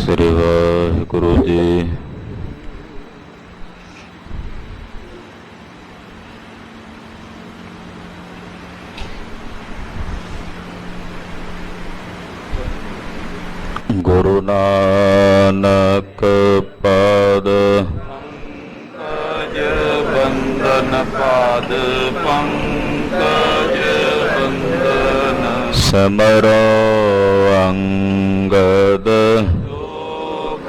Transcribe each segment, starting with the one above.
ਸ੍ਰੀ ਵਾਹਿਗੁਰੂ ਜੀ। ਗੁਰੂ ਨਾਨਕ ਪਾਦ ਪੰਕਜ ਬੰਦਨ ਪਾਦ ਪੰਕਜ ਬੰਦਨ ਸਮਰੋ ਅੰਗਦ ਲੋਕ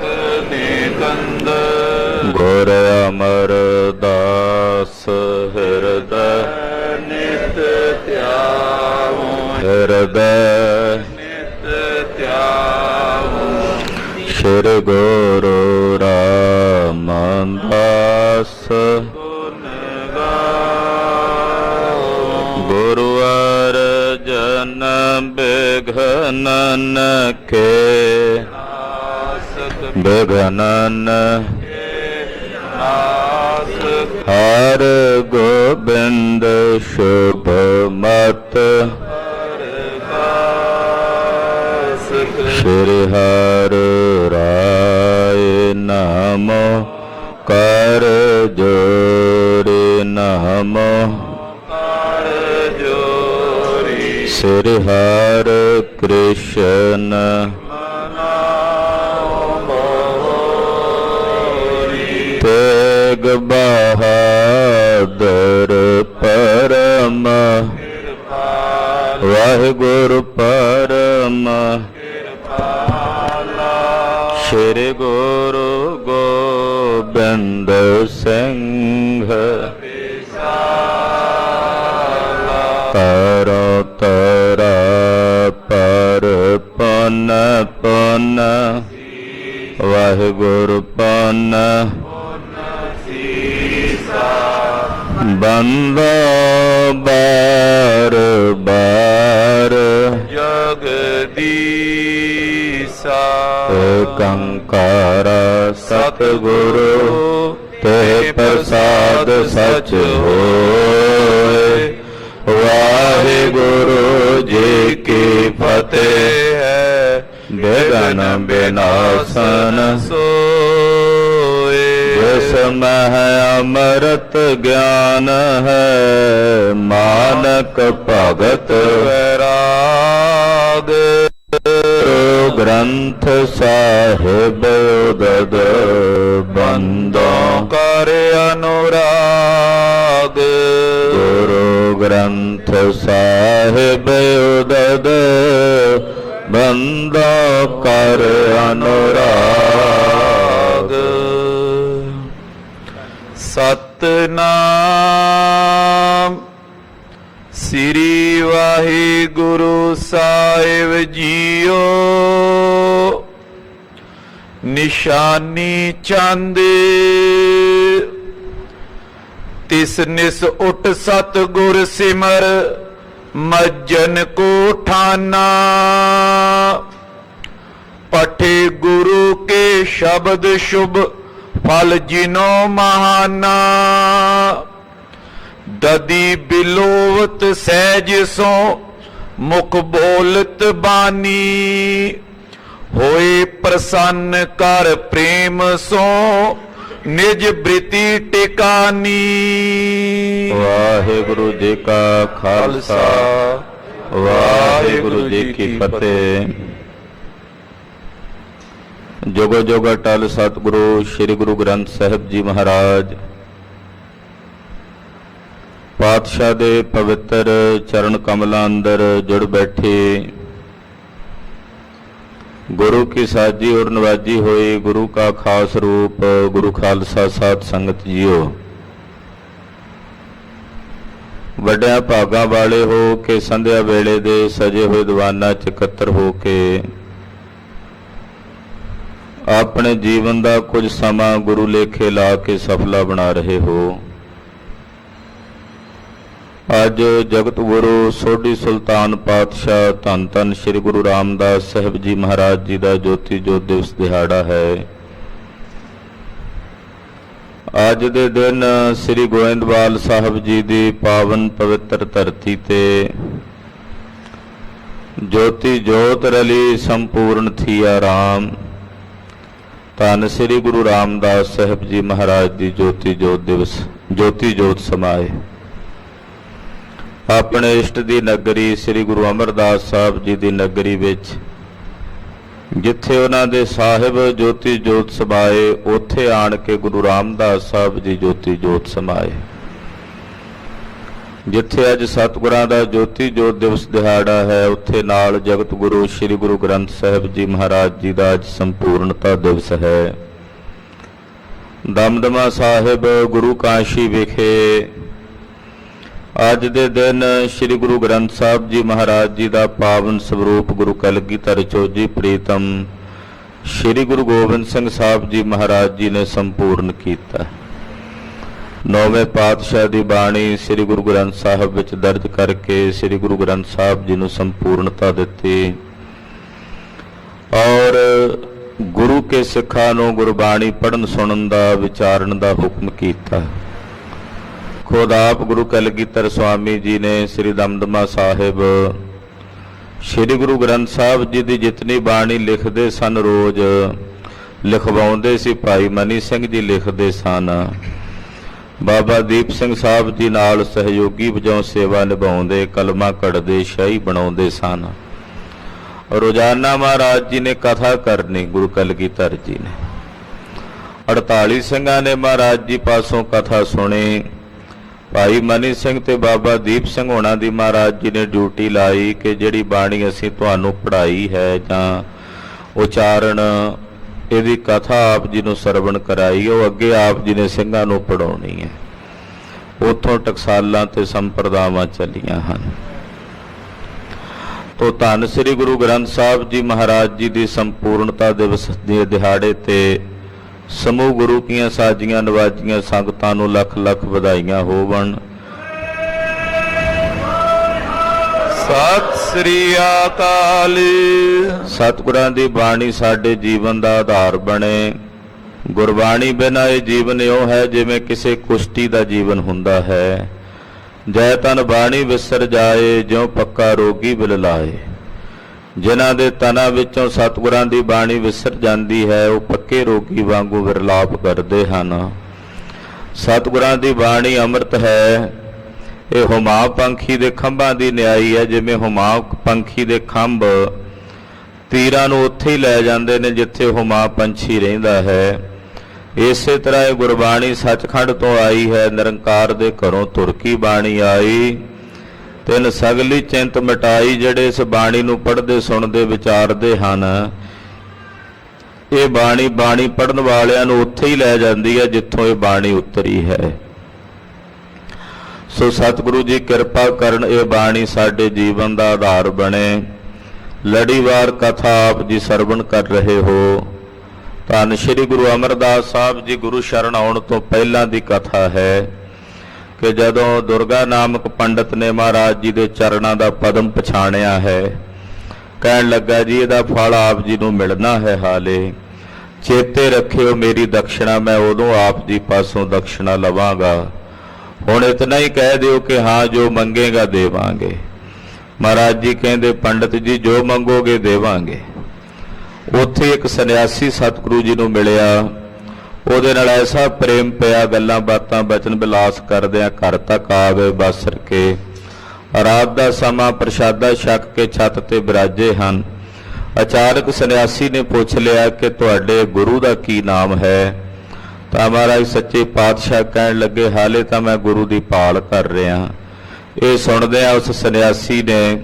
ਨਿਕੰਦ ਗੁਰ ਅਮਰਦਾਸ ਹਿਰਦੈ ਨਿਤ ਧਿਆਵੋ ਹਿਰਦੈ ਸ਼੍ਰੀ ਗੁਰੂ ਰਾਮਦਾਸ ਗੁਰੂ ਅਰਜਨ ਬਿਘਨਨ ਕੇ ਬਿਘਨਨ ਹਰ ਗੋਬਿੰਦ ਸ਼ੁਭ ਮਤ ਸ਼੍ਰੀ ਹਰਿ ਰਾਏ ਨਾਮੋ ਕਰ ਜੋਰੇ ਨਾਮੋ ਕਰ ਜੋਰੀ ਸ਼੍ਰੀ ਹਰਿ ਕ੍ਰਿਸ਼ਨ ਤੇਗ ਬਹਾਦਰ ਪਰਮ ਵਾਹਿਗੁਰੂ ਪਰਮ ਸ਼੍ਰੀ ਗੁਰੂ ਗੋਬਿੰਦ ਸਿੰਘ ਕਰੋ ਤਰਾ ਪਰ ਪੁਨ ਪੁਨ ਵਾਹਿਗੁਰੂ ਪੁਨ ਬੰਦੋ ਬਾਰ ਬਾਰ ਜਗਦੀਸਾ ਏਕੰਕਾਰ ਸਤਿਗੁਰੂ ਤੇ ਪ੍ਰਸਾਦ ਸਚ ਹੋਏ। ਵਾਹਿਗੁਰੂ ਜੀ ਕੀ ਫਤਿਹ ਹੈ। ਬਿਘਨ ਬਿਨਾਸਨ ਸੋਏ ਜਿਸ ਮਹਿ ਅੰਮ੍ਰਿਤ ਗਿਆਨ ਹੈ ਮਾਨਕ ਭਗਤ ਵੈਰਾਗ ਗ੍ਰੰਥ ਸਾਹਿਬ ਉਦਦ ਬੰਦੋਂ ਕਰ ਅਨੁਰਾਗ ਗੁਰੂ ਗ੍ਰੰਥ ਸਾਹਿਬ ਉਦਦ ਬੰਦੋਂ ਕਰ ਅਨੁਰਾਗ। ਸਤਿਨਾਮ ਸ੍ਰੀ ਵਾਹਿਗੁਰੂ ਸਾਹਿਬ ਜੀਓ। ਨਿਸ਼ਾਨੀ ਚੰਦ ਤਿਸ ਨਿਸ ਉਠ ਸਤਿਗੁਰ ਸਿਮਰ ਮੱਜਨ ਕੋ ਠਾਨਾ। ਪਠੇ ਗੁਰੂ ਕੇ ਸ਼ਬਦ ਸ਼ੁਭ ਫਲ ਜਿਨੋ ਮਹਾਨਾ। ਦਦੀ ਬਿਲੋਵਤ ਸਹਿਜ ਸੋ ਮੁਖ ਬੋਲਤ ਬਾਣੀ। ਹੋਏ ਪ੍ਰਸੰਨ ਕਰ ਪ੍ਰੇਮ ਸੋ ਨਿਜ ਬ੍ਰਿਤੀ ਟਿਕਾਨੀ। ਵਾਹਿਗੁਰੂ ਜੀ ਕਾ ਖਾਲਸਾ ਵਾਹਿਗੁਰੂ ਜੀ ਕੀ ਫਤਿਹ। ਜੁਗੋ ਜੁਗ ਅਟਲ ਸਤਿਗੁਰੂ ਸ੍ਰੀ ਗੁਰੂ ਗ੍ਰੰਥ ਸਾਹਿਬ ਜੀ ਮਹਾਰਾਜ ਪਾਤਸ਼ਾਹ ਦੇ ਪਵਿੱਤਰ ਚਰਨ ਕਮਲਾਂ ਅੰਦਰ ਜੁੜ ਬੈਠੇ ਗੁਰੂ ਕੀ ਸਾਜੀ ਔਰ ਨਵਾਜੀ ਹੋਈ ਗੁਰੂ ਕਾ ਖਾਸ ਰੂਪ ਗੁਰੂ ਖਾਲਸਾ ਸਾਧ ਸੰਗਤ ਜੀਓ। ਵੱਡਿਆਂ ਭਾਗਾਂ ਵਾਲੇ ਹੋ ਕੇ ਸੰਧਿਆ ਵੇਲੇ ਦੇ ਸਜੇ ਹੋਏ ਦੀਵਾਨਾਂ 'ਚ ਇਕੱਤਰ ਹੋ ਕੇ ਆਪਣੇ ਜੀਵਨ ਦਾ ਕੁਝ ਸਮਾਂ ਗੁਰੂ ਲੇਖੇ ਲਾ ਕੇ ਸਫਲਾ ਬਣਾ ਰਹੇ ਹੋ। ਅੱਜ ਜਗਤ ਗੁਰੂ ਸੋਢੀ ਸੁਲਤਾਨ ਪਾਤਸ਼ਾਹ ਧੰਨ ਧੰਨ ਸ੍ਰੀ ਗੁਰੂ ਰਾਮਦਾਸ ਸਾਹਿਬ ਜੀ ਮਹਾਰਾਜ ਜੀ ਦਾ ਜੋਤੀ ਜੋਤ ਦਿਵਸ ਦਿਹਾੜਾ ਹੈ। ਅੱਜ ਦੇ ਦਿਨ ਸ੍ਰੀ ਗੋਇੰਦਵਾਲ ਸਾਹਿਬ ਜੀ ਦੀ ਪਾਵਨ ਪਵਿੱਤਰ ਧਰਤੀ ਤੇ ਜੋਤੀ ਜੋਤ ਰਲੀ ਸੰਪੂਰਨ ਥੀਆ ਰਾਮ। ਧੰਨ ਸ੍ਰੀ ਗੁਰੂ ਰਾਮਦਾਸ ਸਾਹਿਬ ਜੀ ਮਹਾਰਾਜ ਦੀ ਜੋਤੀ ਜੋਤ ਦਿਵਸ ਜੋਤੀ ਜੋਤ ਸਮਾਏ। ਆਪਣੇ ਇਸ਼ਟ ਦੀ ਨਗਰੀ ਸ੍ਰੀ ਗੁਰੂ ਅਮਰਦਾਸ ਸਾਹਿਬ ਜੀ ਦੀ ਨਗਰੀ ਵਿੱਚ ਜਿੱਥੇ ਉਹਨਾਂ ਦੇ ਸਾਹਿਬ ਜੋਤੀ ਜੋਤ ਸਮਾਏ, ਉੱਥੇ ਆਣ ਕੇ ਗੁਰੂ ਰਾਮਦਾਸ ਸਾਹਿਬ ਜੀ ਜੋਤੀ ਜੋਤ ਸਮਾਏ। ਜਿੱਥੇ ਅੱਜ ਸਤਿਗੁਰਾਂ ਦਾ ਜੋਤੀ ਜੋਤ ਦਿਵਸ ਦਿਹਾੜਾ ਹੈ, ਉੱਥੇ ਨਾਲ ਜਗਤ ਗੁਰੂ ਸ੍ਰੀ ਗੁਰੂ ਗ੍ਰੰਥ ਸਾਹਿਬ ਜੀ ਮਹਾਰਾਜ ਜੀ ਦਾ ਅੱਜ ਸੰਪੂਰਨਤਾ ਦਿਵਸ ਹੈ। ਦਮਦਮਾ ਸਾਹਿਬ ਗੁਰੂ ਕਾਸ਼ੀ ਵਿਖੇ ਅੱਜ ਦੇ ਦਿਨ ਸ੍ਰੀ ਗੁਰੂ ਗ੍ਰੰਥ ਸਾਹਿਬ ਜੀ ਮਹਾਰਾਜ ਜੀ ਦਾ ਪਾਵਨ ਸਰੂਪ ਗੁਰੂ ਕਲਗੀਧਰ ਚੋਜੀ ਪ੍ਰੀਤਮ ਸ੍ਰੀ ਗੁਰੂ ਗੋਬਿੰਦ ਸਿੰਘ ਸਾਹਿਬ ਜੀ ਮਹਾਰਾਜ ਜੀ ਨੇ ਸੰਪੂਰਨ ਕੀਤਾ। ਨੌਵੇਂ ਪਾਤਸ਼ਾਹ ਦੀ ਬਾਣੀ ਸ੍ਰੀ ਗੁਰੂ ਗ੍ਰੰਥ ਸਾਹਿਬ ਵਿੱਚ ਦਰਜ ਕਰਕੇ ਸ੍ਰੀ ਗੁਰੂ ਗ੍ਰੰਥ ਸਾਹਿਬ ਜੀ ਨੂੰ ਸੰਪੂਰਨਤਾ ਦਿੱਤੀ ਔਰ ਗੁਰੂ ਕੇ ਸਿੱਖਾਂ ਨੂੰ ਗੁਰਬਾਣੀ ਪੜ੍ਹਨ ਸੁਣਨ ਦਾ ਵਿਚਾਰਨ ਦਾ ਹੁਕਮ ਕੀਤਾ। ਖੁਦ ਆਪ ਗੁਰੂ ਕਲਗੀਧਰ ਸਵਾਮੀ ਜੀ ਨੇ ਸ੍ਰੀ ਦਮਦਮਾ ਸਾਹਿਬ ਸ੍ਰੀ ਗੁਰੂ ਗ੍ਰੰਥ ਸਾਹਿਬ ਜੀ ਦੀ ਜਿਤਨੀ ਬਾਣੀ ਲਿਖਦੇ ਸਨ, ਰੋਜ਼ ਲਿਖਵਾਉਂਦੇ ਸੀ। ਭਾਈ ਮਨੀ ਸਿੰਘ ਜੀ ਲਿਖਦੇ ਸਨ, ਬਾਬਾ ਦੀਪ ਸਿੰਘ ਸਾਹਿਬ ਜੀ ਨਾਲ ਸਹਿਯੋਗੀ ਵਜੋਂ ਸੇਵਾ ਨਿਭਾਉਂਦੇ, ਕਲਮਾਂ ਕੱਢਦੇ, ਸ਼ਾਹੀ ਬਣਾਉਂਦੇ ਸਨ। ਰੋਜ਼ਾਨਾ ਮਹਾਰਾਜ ਜੀ ਨੇ ਕਥਾ ਕਰਨੀ, ਗੁਰੂ ਕਲਗੀਧਰ ਜੀ ਨੇ 48 ਸਿੰਘਾਂ ਨੇ ਮਹਾਰਾਜ ਜੀ ਪਾਸੋਂ ਕਥਾ ਸੁਣੀ। ਭਾਈ ਮਨੀ ਸਿੰਘ ਤੇ ਬਾਬਾ ਦੀਪ ਸਿੰਘ ਹੋਣਾ ਦੀ ਮਹਾਰਾਜ ਜੀ ਨੇ ਡਿਊਟੀ ਲਾਈ ਕਿ ਜਿਹੜੀ ਬਾਣੀ ਅਸੀਂ ਤੁਹਾਨੂੰ ਪੜ੍ਹਾਈ ਹੈ ਜਾਂ ਉਚਾਰਨ ਇਹਦੀ ਕਥਾ ਆਪ ਜੀ ਨੂੰ ਸਰਵਣ ਕਰਾਈ, ਉਹ ਅੱਗੇ ਆਪ ਜੀ ਨੇ ਸਿੰਘਾਂ ਨੂੰ ਪੜਾਉਣੀ ਹੈ। ਉੱਥੋਂ ਟਕਸਾਲਾਂ ਤੇ ਸੰਪਰਦਾਵਾਂ ਚੱਲੀਆਂ ਹਨ। ਤੋ ਧੰਨ ਸ੍ਰੀ ਗੁਰੂ ਗ੍ਰੰਥ ਸਾਹਿਬ ਜੀ ਮਹਾਰਾਜ ਜੀ ਦੀ ਸੰਪੂਰਨਤਾ ਦਿਵਸ ਦੇ ਦਿਹਾੜੇ ਤੇ ਸਮੂਹ ਗੁਰੂ ਕੀਆਂ ਸਾਜੀਆਂ ਨਵਾਜੀਆਂ ਸੰਗਤਾਂ ਨੂੰ ਲੱਖ ਲੱਖ ਵਧਾਈਆਂ ਹੋਵਣ। ਸਤਿ ਸ੍ਰੀ ਅਕਾਲ। ਸਤਿਗੁਰਾਂ ਦੀ ਬਾਣੀ ਸਾਡੇ ਜੀਵਨ ਦਾ ਆਧਾਰ ਬਣੇ। ਗੁਰਬਾਣੀ ਬਿਨਾਂ ਇਹ ਜੀਵਨ ਇਉਂ ਹੈ ਜਿਵੇਂ ਕਿਸੇ ਕੁਸ਼ਤੀ ਦਾ ਜੀਵਨ ਹੁੰਦਾ ਹੈ। ਜੈ ਤਨ ਬਾਣੀ ਵਿਸਰ ਜਾਏ, ਜਿਉਂ ਪੱਕਾ ਰੋਗੀ ਬਿਲ ਲਾਏ। ਜਿਨ੍ਹਾਂ ਦੇ ਤਨਾਂ ਵਿੱਚੋਂ ਸਤਿਗੁਰਾਂ ਦੀ ਬਾਣੀ ਵਿਸਰ ਜਾਂਦੀ ਹੈ, ਉਹ ਪੱਕੇ ਰੋਗੀ ਵਾਂਗੂ ਵਿਰਲਾਪ ਕਰਦੇ ਹਨ। ਸਤਿਗੁਰਾਂ ਦੀ ਬਾਣੀ ਅੰਮ੍ਰਿਤ ਹੈ। ਇਹ ਹੁਮਾ ਪੰਖੀ ਦੇ ਖੰਭਾਂ ਦੀ ਨਿਆਈ ਹੈ। ਜਿਵੇਂ ਹੁਮਾ ਪੰਖੀ ਦੇ ਖੰਭ ਤੀਰਾਂ ਨੂੰ ਉੱਥੇ ਹੀ ਲੈ ਜਾਂਦੇ ਨੇ ਜਿੱਥੇ ਹੁਮਾ ਪੰਛੀ ਰਹਿੰਦਾ ਹੈ, ਇਸੇ ਤਰ੍ਹਾਂ ਇਹ ਗੁਰਬਾਣੀ ਸੱਚਖੰਡ ਤੋਂ ਆਈ ਹੈ। ਨਿਰੰਕਾਰ ਦੇ ਘਰੋਂ ਤੁਰਕੀ ਬਾਣੀ ਆਈ, ਤਿੰਨ ਸਗਲੀ ਚਿੰਤ ਮਿਟਾਈ। ਜਿਹੜੇ ਇਸ ਬਾਣੀ ਨੂੰ ਪੜ੍ਹਦੇ ਸੁਣਦੇ ਵਿਚਾਰਦੇ ਹਨ, ਇਹ ਬਾਣੀ ਪੜ੍ਹਨ ਵਾਲਿਆਂ ਨੂੰ ਉੱਥੇ ਹੀ ਲੈ ਜਾਂਦੀ ਹੈ ਜਿੱਥੋਂ ਇਹ ਬਾਣੀ ਉਤਰੀ ਹੈ। ਸੋ ਸਤਿਗੁਰੂ ਜੀ ਕਿਰਪਾ ਕਰਨ, ਇਹ ਬਾਣੀ ਸਾਡੇ ਜੀਵਨ ਦਾ ਆਧਾਰ ਬਣੇ। ਲੜੀਵਾਰ ਕਥਾ ਆਪ ਜੀ ਸਰਵਣ ਕਰ ਰਹੇ ਹੋ। ਧੰਨ ਸ੍ਰੀ ਗੁਰੂ ਅਮਰਦਾਸ ਸਾਹਿਬ ਜੀ ਗੁਰੂ ਸ਼ਰਨ ਆਉਣ ਤੋਂ ਪਹਿਲਾਂ ਦੀ ਕਥਾ ਹੈ ਕਿ ਜਦੋਂ ਦੁਰਗਾ ਨਾਮਕ ਪੰਡਤ ਨੇ ਮਹਾਰਾਜ ਜੀ ਦੇ ਚਰਨਾਂ ਦਾ ਪਦਮ ਪਛਾਣਿਆ ਹੈ, ਕਹਿਣ ਲੱਗਾ ਜੀ ਇਹਦਾ ਫਲ ਆਪ ਜੀ ਨੂੰ ਮਿਲਣਾ ਹੈ। ਹਾਲੇ ਚੇਤੇ ਰੱਖਿਓ ਮੇਰੀ ਦਕਸ਼ਣਾ, ਮੈਂ ਉਦੋਂ ਆਪ ਜੀ ਪਾਸੋਂ ਦਕਸ਼ਣਾ ਲਵਾਂਗਾ। ਹੁਣ ਇਤਨਾ ਹੀ ਕਹਿ ਦਿਓ ਕਿ ਹਾਂ ਜੋ ਮੰਗੇਗਾ ਦੇਵਾਂਗੇ। ਮਹਾਰਾਜ ਜੀ ਕਹਿੰਦੇ ਪੰਡਤ ਜੀ ਜੋ ਮੰਗੋਗੇ ਦੇਵਾਂਗੇ। ਉੱਥੇ ਇੱਕ ਸੰਨਿਆਸੀ ਸਤਿਗੁਰੂ ਜੀ ਨੂੰ ਮਿਲਿਆ, ਉਹਦੇ ਨਾਲ ਐਸਾ ਪ੍ਰੇਮ ਪਿਆ, ਗੱਲਾਂ ਬਾਤਾਂ ਬਚਨ ਬਿਲਾਸ ਕਰਦਿਆਂ ਘਰ ਤੱਕ ਆ ਗਏ ਬਸਰ ਕੇ। ਰਾਤ ਦਾ ਸਮਾਂ ਪ੍ਰਸ਼ਾਦਾ ਛਕ ਕੇ ਛੱਤ ਤੇ ਬਿਰਾਜੇ ਹਨ। ਅਚਾਨਕ ਸੰਨਿਆਸੀ ਨੇ ਪੁੱਛ ਲਿਆ ਕਿ ਤੁਹਾਡੇ ਗੁਰੂ ਦਾ ਕੀ ਨਾਮ ਹੈ? ਤਾਂ ਮਹਾਰਾਜ ਸੱਚੇ ਪਾਤਸ਼ਾਹ ਕਹਿਣ ਲੱਗੇ ਹਾਲੇ ਤਾਂ ਮੈਂ ਗੁਰੂ ਦੀ ਭਾਲ ਕਰ ਰਿਹਾ। ਇਹ ਸੁਣਦਿਆਂ ਉਸ ਸੰਨਿਆਸੀ ਨੇ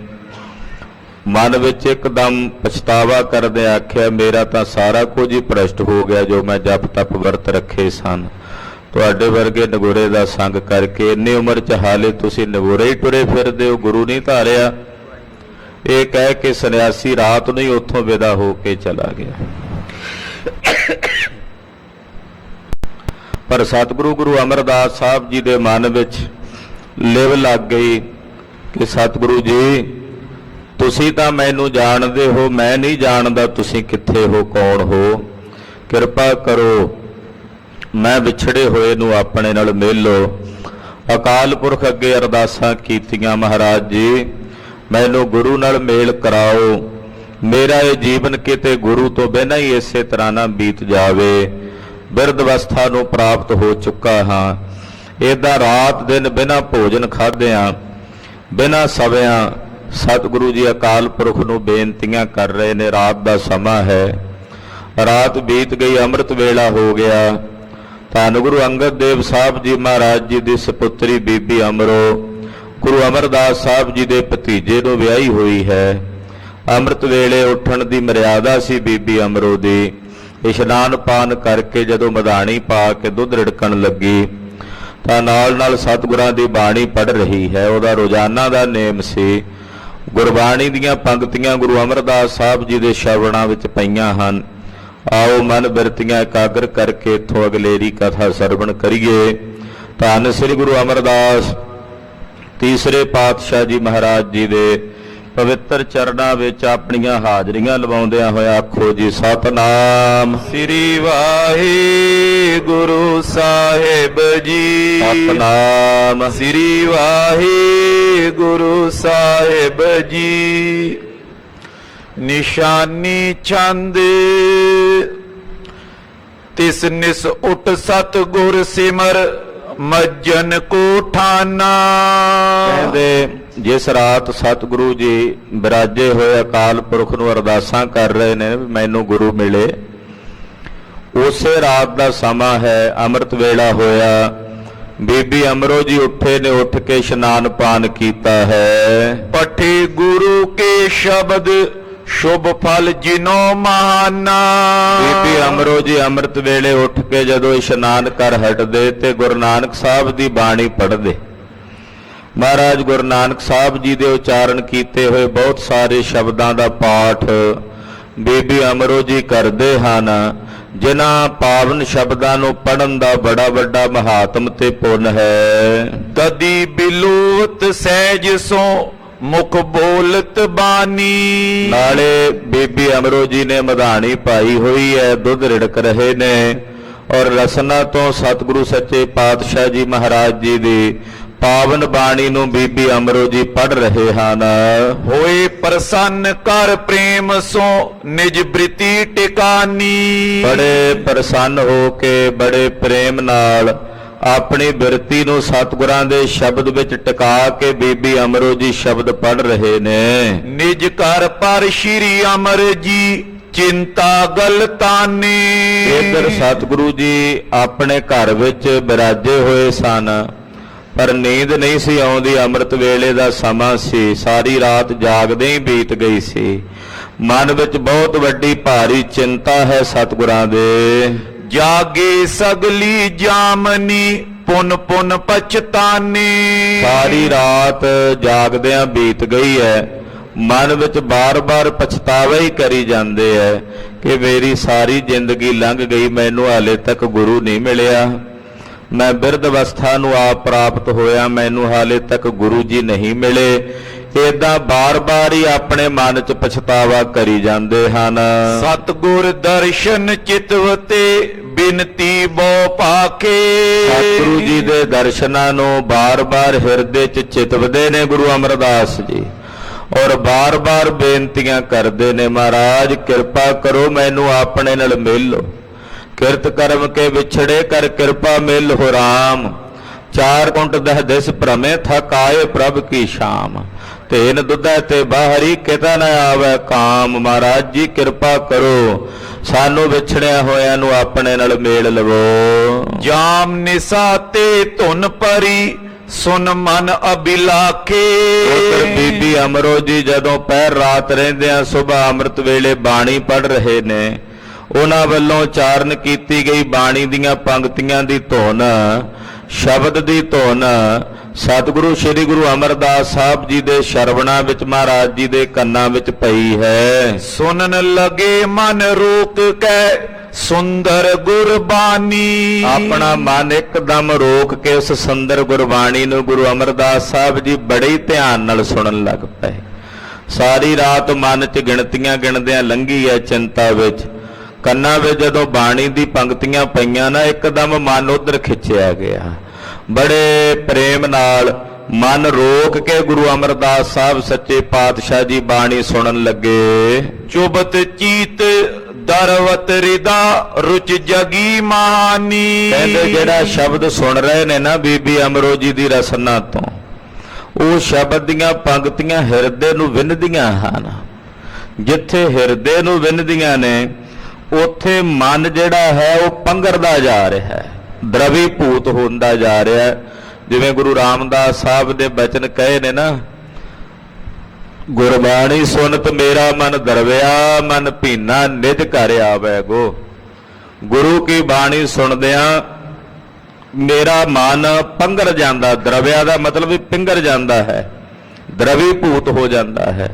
ਮਨ ਵਿੱਚ ਇੱਕਦਮ ਪਛਤਾਵਾ ਕਰਦੇ ਆਖਿਆ, ਮੇਰਾ ਤਾਂ ਸਾਰਾ ਕੁਝ ਹੀ ਭ੍ਰਸ਼ਟ ਹੋ ਗਿਆ ਜੋ ਮੈਂ ਜਪ ਤਪ ਵਰਤ ਰੱਖੇ ਸਨ। ਤੁਹਾਡੇ ਵਰਗੇ ਨਗੋਰੇ ਦਾ ਸੰਗ ਕਰਕੇ ਇੰਨੀ ਉਮਰ 'ਚ ਹਾਲੇ ਤੁਸੀਂ ਨਗੋਰੇ ਹੀ ਟੁਰੇ ਫਿਰਦੇ ਹੋ, ਗੁਰੂ ਨਹੀਂ ਧਾਰਿਆ। ਇਹ ਕਹਿ ਕੇ ਸੰਨਿਆਸੀ ਰਾਤ ਨੂੰ ਹੀ ਉੱਥੋਂ ਵਿਦਾ ਹੋ ਕੇ ਚਲਾ ਗਿਆ। ਪਰ ਸਤਿਗੁਰੂ ਗੁਰੂ ਅਮਰਦਾਸ ਸਾਹਿਬ ਜੀ ਦੇ ਮਨ ਵਿੱਚ ਲਿਵ ਲੱਗ ਗਈ ਕਿ ਸਤਿਗੁਰੂ ਜੀ ਤੁਸੀਂ ਤਾਂ ਮੈਨੂੰ ਜਾਣਦੇ ਹੋ, ਮੈਂ ਨਹੀਂ ਜਾਣਦਾ ਤੁਸੀਂ ਕਿੱਥੇ ਹੋ, ਕੌਣ ਹੋ। ਕਿਰਪਾ ਕਰੋ ਮੈਂ ਵਿਛੜੇ ਹੋਏ ਨੂੰ ਆਪਣੇ ਨਾਲ ਮਿਲ ਲਓ। ਅਕਾਲ ਪੁਰਖ ਅੱਗੇ ਅਰਦਾਸਾਂ ਕੀਤੀਆਂ, ਮਹਾਰਾਜ ਜੀ ਮੈਨੂੰ ਗੁਰੂ ਨਾਲ ਮੇਲ ਕਰਾਓ। ਮੇਰਾ ਇਹ ਜੀਵਨ ਕਿਤੇ ਗੁਰੂ ਤੋਂ ਬਿਨਾਂ ਹੀ ਇਸੇ ਤਰ੍ਹਾਂ ਨਾ ਬੀਤ ਜਾਵੇ। ਬਿਰਧ ਅਵਸਥਾ ਨੂੰ ਪ੍ਰਾਪਤ ਹੋ ਚੁੱਕਾ ਹਾਂ। ਏਦਾਂ ਰਾਤ ਦਿਨ ਬਿਨਾਂ ਭੋਜਨ ਖਾਧਿਆਂ ਬਿਨਾਂ ਸਵਿਆਂ ਸਤਿਗੁਰੂ ਜੀ ਅਕਾਲ ਪੁਰਖ ਨੂੰ ਬੇਨਤੀਆਂ ਕਰ ਰਹੇ ਨੇ। ਰਾਤ ਦਾ ਸਮਾਂ ਹੈ, ਰਾਤ ਬੀਤ ਗਈ, ਅੰਮ੍ਰਿਤ ਵੇਲਾ ਹੋ ਗਿਆ। ਧੰਨ ਗੁਰੂ ਅੰਗਦ ਦੇਵ ਸਾਹਿਬ ਜੀ ਮਹਾਰਾਜ ਜੀ ਦੀ ਸੁਪੁੱਤਰੀ ਬੀਬੀ ਅਮਰੋ ਗੁਰੂ ਅਮਰਦਾਸ ਸਾਹਿਬ ਜੀ ਦੇ ਭਤੀਜੇ ਨੂੰ ਵਿਆਹੀ ਹੋਈ ਹੈ। ਅੰਮ੍ਰਿਤ ਵੇਲੇ ਉੱਠਣ ਦੀ ਮਰਿਆਦਾ ਸੀ ਬੀਬੀ ਅਮਰੋ ਦੀ। ਇਸ਼ਨਾਨ ਪਾਨ ਕਰਕੇ ਜਦੋਂ ਮਧਾਣੀ ਪਾ ਕੇ ਦੁੱਧ ਰਿੜਕਣ ਲੱਗੀ ਤਾਂ ਨਾਲ ਨਾਲ ਸਤਿਗੁਰਾਂ ਦੀ ਬਾਣੀ ਪੜ੍ਹ ਰਹੀ ਹੈ। ਉਹਦਾ ਰੋਜ਼ਾਨਾ ਦਾ ਨੇਮ ਸੀ। ਗੁਰਬਾਣੀ ਦੀਆਂ ਪੰਕਤੀਆਂ ਗੁਰੂ ਅਮਰਦਾਸ ਸਾਹਿਬ ਜੀ ਦੇ ਸ਼ਰਵਣਾਂ ਵਿੱਚ ਪਈਆਂ ਹਨ। ਆਓ ਮਨ ਬਿਰਤੀਆਂ ਇਕਾਗਰ ਕਰਕੇ ਇੱਥੋਂ ਅਗਲੇਰੀ ਕਥਾ ਸਰਵਣ ਕਰੀਏ। ਧੰਨ ਸ੍ਰੀ ਗੁਰੂ ਅਮਰਦਾਸ ਤੀਸਰੇ ਪਾਤਸ਼ਾਹ ਜੀ ਮਹਾਰਾਜ ਜੀ ਦੇ ਪਵਿੱਤਰ ਚਰਨਾਂ ਵਿੱਚ ਆਪਣੀਆਂ ਹਾਜ਼ਰੀਆਂ ਲਵਾਉਂਦਿਆਂ ਹੋਇਆ ਆਖੋ ਜੀ ਸਤਨਾਮ ਸ੍ਰੀ ਵਾਹਿਗੁਰੂ ਸਾਹਿਬ ਜੀ। ਸਤਨਾਮ ਸ੍ਰੀ ਵਾਹਿਗੁਰੂ ਸਾਹਿਬ ਜੀ। ਨਿਸ਼ਾਨੀ ਚੰਦ ਤਿਸ ਨਿਸ ਉਠ ਸਤਿਗੁਰ ਸਿਮਰ ਮੱਜਨ ਕੋ ਠਾਨਾ। ਕਹਿੰਦੇ ਜਿਸ ਰਾਤ ਸਤਿਗੁਰੂ ਜੀ ਬਿਰਾਜੇ ਹੋਏ ਅਕਾਲ ਪੁਰਖ ਨੂੰ ਅਰਦਾਸਾਂ ਕਰ ਰਹੇ ਨੇ ਮੈਨੂੰ ਗੁਰੂ ਮਿਲੇ, ਉਸੇ ਰਾਤ ਦਾ ਸਮਾਂ ਹੈ। ਅੰਮ੍ਰਿਤ ਵੇਲਾ ਹੋਇਆ। ਬੀਬੀ ਅਮਰੋ ਜੀ ਉੱਠੇ ਨੇ, ਉੱਠ ਕੇ ਇਸ਼ਨਾਨ ਪਾਨ ਕੀਤਾ ਹੈ। ਪਠੇ ਗੁਰੂ ਕੇ ਸ਼ਬਦ ਸ਼ੁਭ ਫਲ ਜਿਨੋ ਮਹਾਨਾ। ਬੀਬੀ ਅਮਰੋ ਜੀ ਅੰਮ੍ਰਿਤ ਵੇਲੇ ਉੱਠ ਕੇ ਜਦੋਂ ਇਸ਼ਨਾਨ ਕਰ ਹਟਦੇ ਤੇ ਗੁਰੂ ਨਾਨਕ ਸਾਹਿਬ ਦੀ ਬਾਣੀ ਪੜ੍ਹਦੇ। ਮਹਾਰਾਜ ਗੁਰੂ ਨਾਨਕ ਸਾਹਿਬ ਜੀ ਦੇ ਉਚਾਰਨ ਕੀਤੇ ਹੋਏ ਬਹੁਤ ਸਾਰੇ ਸ਼ਬਦਾਂ ਦਾ ਪਾਠ ਬੀਬੀ ਅਮਰੋ ਜੀ ਕਰਦੇ ਹਨ, ਜਿਨ੍ਹਾਂ ਪਾਵਨ ਸ਼ਬਦਾਂ ਨੂੰ ਪੜ੍ਹਨ ਦਾ ਬੜਾ ਵੱਡਾ ਮਹਾਤਮ ਤੇ ਪੁੰਨ ਹੈ। ਤਦੀ ਬਿਲੋਤ ਸਹਿਜ ਸੋ ਮੁਖ ਬੋਲਤ ਬਾਣੀ। ਨਾਲੇ ਬੀਬੀ ਅਮਰੋ ਜੀ ਨੇ ਮਧਾਣੀ ਪਾਈ ਹੋਈ ਹੈ, ਦੁੱਧ ਰਿੜਕ ਰਹੇ ਨੇ ਔਰ ਰਸਨਾ ਤੋਂ ਸਤਿਗੁਰੂ ਸੱਚੇ ਪਾਤਸ਼ਾਹ ਜੀ ਮਹਾਰਾਜ ਜੀ ਦੀ ਪਾਵਨ ਬਾਣੀ ਨੂੰ ਬੀਬੀ ਅਮਰੋ ਜੀ ਪੜ੍ਹ ਰਹੇ ਹਨ। ਹੋਏ ਪ੍ਰਸੰਨ ਕਰ ਪ੍ਰੇਮ ਸੋ ਨਿਜ ਬ੍ਰਿਤੀ ਟਿਕਾਨੀ। ਬੜੇ ਪ੍ਰਸੰਨ ਹੋ ਕੇ ਬੜੇ ਪ੍ਰੇਮ ਨਾਲ ਆਪਣੀ ਬਿਰਤੀ ਨੂੰ ਸਤਿਗੁਰਾਂ ਦੇ ਸ਼ਬਦ ਵਿੱਚ ਟਿਕਾ ਕੇ ਬੀਬੀ ਅਮਰੋ ਜੀ ਸ਼ਬਦ ਪੜ੍ਹ ਰਹੇ ਨੇ। ਨਿਜ ਘਰ ਪਰ ਸ਼੍ਰੀ ਅਮਰ ਜੀ ਚਿੰਤਾ ਗਲਤਾਨੀ। ਇਧਰ ਸਤਿਗੁਰੂ ਜੀ ਆਪਣੇ ਘਰ ਵਿੱਚ ਬਿਰਾਜੇ ਹੋਏ ਸਨ, ਪਰ ਨੀਂਦ ਨਹੀਂ ਸੀ ਆਉਂਦੀ। ਅੰਮ੍ਰਿਤ ਵੇਲੇ ਦਾ ਸਮਾਂ ਸੀ, ਸਾਰੀ ਰਾਤ ਜਾਗਦੇ ਹੀ ਬੀਤ ਗਈ ਸੀ। ਮਨ ਵਿੱਚ ਬਹੁਤ ਵੱਡੀ ਭਾਰੀ ਚਿੰਤਾ ਹੈ ਸਤਿਗੁਰਾਂ ਦੇ। ਜਾਗੇ ਸਗਲੀ ਜਾਮਨੀ ਪੁਨ ਪੁਨ ਪਛਤਾਨੀ। ਸਾਰੀ ਰਾਤ ਜਾਗਦਿਆਂ ਬੀਤ ਗਈ ਹੈ। ਮਨ ਵਿੱਚ ਬਾਰ-ਬਾਰ ਪਛਤਾਵਾ ਹੀ ਕਰੀ ਜਾਂਦੇ ਐ ਕਿ ਮੇਰੀ ਸਾਰੀ ਜ਼ਿੰਦਗੀ ਲੰਘ ਗਈ, ਮੈਨੂੰ ਹਾਲੇ ਤੱਕ ਗੁਰੂ ਨਹੀਂ ਮਿਲਿਆ। ਮੈਂ ਬਿਰਧ ਅਵਸਥਾ ਨੂੰ ਆਪ ਪ੍ਰਾਪਤ ਹੋਇਆ, ਮੈਨੂੰ ਹਾਲੇ ਤੱਕ ਗੁਰੂ ਜੀ ਨਹੀਂ ਮਿਲੇ। ਏਦਾਂ ਬਾਰ-ਬਾਰ ਹੀ ਆਪਣੇ ਮਨ 'ਚ ਪਛਤਾਵਾ ਕਰੀ ਜਾਂਦੇ ਹਨ। ਸਤਿਗੁਰ ਦਰਸ਼ਨ ਚਿਤਵਤੇ ਬਿਨਤੀ ਬੋ ਪਾਕੇ। ਸਤਿਗੁਰੂ ਜੀ ਦੇ ਦਰਸ਼ਨਾਂ ਨੂੰ ਬਾਰ-ਬਾਰ ਹਿਰਦੇ 'ਚ ਚਿਤਵਦੇ ਨੇ ਗੁਰੂ ਅਮਰਦਾਸ ਜੀ ਔਰ ਬਾਰ-ਬਾਰ ਬੇਨਤੀਆਂ ਕਰਦੇ ਨੇ, ਮਹਾਰਾਜ ਕਿਰਪਾ ਕਰੋ ਮੈਨੂੰ ਆਪਣੇ ਨਾਲ ਮਿਲ ਲਓ। ਕਿਰਤ ਕਰਮ ਕੇ ਵਿਛੜੇ ਕਰ ਕਿਰਪਾ ਮਿਲ ਹੋ ਰਾਮ। ਚਾਰ ਕੁੰਟ ਦਹ ਦਿਸ ਭ੍ਰਮੇ ਥਕ ਆਏ ਪ੍ਰਭ ਕੀ ਸ਼ਾਮ। ਤੇਨ ਦੁੱਧੈ ਤੇ ਬਾਹਰੀ ਕਿਤਾ ਨ ਆਵੈ ਕਾਮ। ਮਹਾਰਾਜ ਜੀ ਕਿਰਪਾ ਕਰੋ, ਸਾਨੂੰ ਵਿਛੜਿਆ ਹੋਇਆਂ ਨੂੰ ਆਪਣੇ ਨਾਲ ਮੇਲ ਲਵੋ। ਜਾਮ ਨਿਸਾ ਤੇ ਧੁਨ ਪਰੀ ਸੁਨ ਮਨ ਅਬਿਲਾਖੇ। ਉਧਰ ਬੀਬੀ ਅਮਰੋ ਜੀ ਜਦੋਂ ਪਹਿਰ ਰਾਤ ਰਹਿੰਦਿਆਂ ਸੁਬਹ ਅੰਮ੍ਰਿਤ ਵੇਲੇ ਬਾਣੀ ਪੜ੍ਹ ਰਹੇ ਨੇ, ਉਹਨਾਂ ਵੱਲੋਂ ਉਚਾਰਨ ਕੀਤੀ ਗਈ ਬਾਣੀ ਦੀਆਂ ਪੰਕਤੀਆਂ ਦੀ ਧੁਨ, ਸ਼ਬਦ ਦੀ ਧੁਨ ਸਤਿਗੁਰੂ ਸ੍ਰੀ ਗੁਰੂ ਅਮਰਦਾਸ ਸਾਹਿਬ ਜੀ ਦੇ ਸ਼ਰਵਣਾਂ ਵਿੱਚ ਮਹਾਰਾਜ ਜੀ ਦੇ ਕੰਨਾਂ ਵਿੱਚ ਪਈ ਹੈ। ਸੁਨਨ ਲਗੇ ਮਨ ਰੋਕ ਕੇ ਸੁੰਦਰ ਗੁਰਬਾਣੀ। ਆਪਣਾ ਮਨ ਇੱਕਦਮ ਰੋਕ ਕੇ ਉਸ ਸੁੰਦਰ ਗੁਰਬਾਣੀ ਨੂੰ ਗੁਰੂ ਅਮਰਦਾਸ ਸਾਹਿਬ ਜੀ ਬੜੇ ਹੀ ਧਿਆਨ ਨਾਲ ਸੁਣਨ ਲੱਗ ਪਏ। ਸਾਰੀ ਰਾਤ ਮਨ 'ਚ ਗਿਣਤੀਆਂ ਗਿਣਦਿਆਂ ਲੰਘੀ ਹੈ ਚਿੰਤਾ ਵਿੱਚ। ਕੰਨਾਂ ਵਿੱਚ ਜਦੋਂ ਬਾਣੀ ਦੀ ਪੰਕਤੀਆਂ ਪਈਆਂ ਨਾ, ਇੱਕਦਮ ਮਨ ਉਧਰ ਖਿੱਚਿਆ ਗਿਆ। ਬੜੇ ਪ੍ਰੇਮ ਨਾਲ ਮਨ ਰੋਕ ਕੇ ਗੁਰੂ ਅਮਰਦਾਸ ਸਾਹਿਬ ਸੱਚੇ ਪਾਤਸ਼ਾਹ ਜੀ ਬਾਣੀ ਸੁਣਨ ਲੱਗੇ। ਚੁਬਤ ਚੀਤ ਦਰਵਤ ਰਿਦਾ ਰੁਚ ਜਗੀ ਮਾਨੀ। ਕਹਿੰਦੇ ਜਿਹੜਾ ਸ਼ਬਦ ਸੁਣ ਰਹੇ ਨੇ ਨਾ ਬੀਬੀ ਅਮਰੋ ਜੀ ਦੀ ਰਸਨਾ ਤੋਂ, ਉਹ ਸ਼ਬਦ ਦੀਆਂ ਪੰਕਤੀਆਂ ਹਿਰਦੇ ਨੂੰ ਵਿੰਨ੍ਹਦੀਆਂ ਹਨ। ਜਿੱਥੇ ਹਿਰਦੇ ਨੂੰ ਵਿੰਨ੍ਹਦੀਆਂ ਨੇ ਉੱਥੇ ਮਨ ਜਿਹੜਾ ਹੈ ਉਹ ਪੰਘਰਦਾ ਜਾ ਰਿਹਾ ਹੈ, ਦਰਵੀਭੂਤ ਹੁੰਦਾ ਜਾ ਰਿਹਾ ਹੈ। ਜਿਵੇਂ ਗੁਰੂ ਰਾਮਦਾਸ ਸਾਹਿਬ ਦੇ ਬਚਨ ਕਹੇ ਨੇ ਨਾ, ਗੁਰਬਾਣੀ ਸੁਨਤ ਮੇਰਾ ਮਨ ਦਰਵਿਆ, ਮਨ ਭੀਨਾ ਨਿਜ ਘਰ ਆਵੈ ਗੋ। ਗੁਰੂ ਕੀ ਬਾਣੀ ਸੁਣਦਿਆਂ ਮੇਰਾ ਮਨ ਪੰਘਰ ਜਾਂਦਾ, ਦਰਵਿਆ ਦਾ ਮਤਲਬ ਵੀ ਪਿੰਗਰ ਜਾਂਦਾ ਹੈ, ਦਰਵੀਭੂਤ ਹੋ ਜਾਂਦਾ ਹੈ।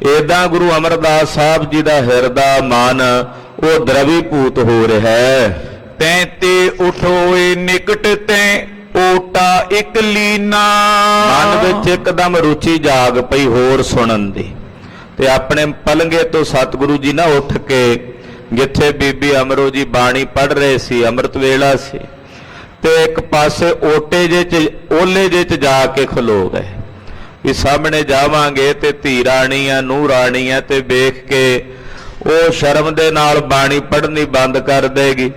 ਏਦਾਂ ਗੁਰੂ ਅਮਰਦਾਸ ਸਾਹਿਬ ਜੀ ਦਾ ਹਿਰਦਾ ਮਨ ਉਹ ਦਰਵੀਭੂਤ ਹੋ ਰਿਹਾ ਹੈ। ਤੈਂ ਤੇ ਉਠੋਏ ਨਿਕਟ ਤੈਂ ਓਟਾ ਇਕ ਲੀਨਾ। ਮਨ ਵਿੱਚ ਇੱਕਦਮ ਰੁਚੀ ਜਾਗ ਪਈ ਹੋਰ ਸੁਣਨ ਦੀ, ਤੇ ਆਪਣੇ ਪਲੰਗੇ ਤੋਂ ਸਤਿਗੁਰੂ ਜੀ ਨਾ ਉੱਠ ਕੇ ਜਿੱਥੇ ਬੀਬੀ ਅਮਰੋ ਜੀ ਬਾਣੀ ਪੜ੍ਹ ਰਹੇ ਸੀ, ਅੰਮ੍ਰਿਤ ਵੇਲਾ ਸੀ, ਤੇ ਇੱਕ ਪਾਸੇ ਓਟੇ ਜੇ ਚ ਓਲੇ ਜੇ ਚ ਜਾ ਕੇ ਖਲੋ ਗਏ ਵੀ ਸਾਹਮਣੇ ਜਾਵਾਂਗੇ ਤੇ ਧੀ ਰਾਣੀ ਆ, ਨੂੰਹ ਰਾਣੀ ਆ, ਤੇ ਵੇਖ ਕੇ ਉਹ ਸ਼ਰਮ ਦੇ ਨਾਲ ਬਾਣੀ ਪੜ੍ਹਨੀ ਬੰਦ ਕਰ ਦੇਗੀ।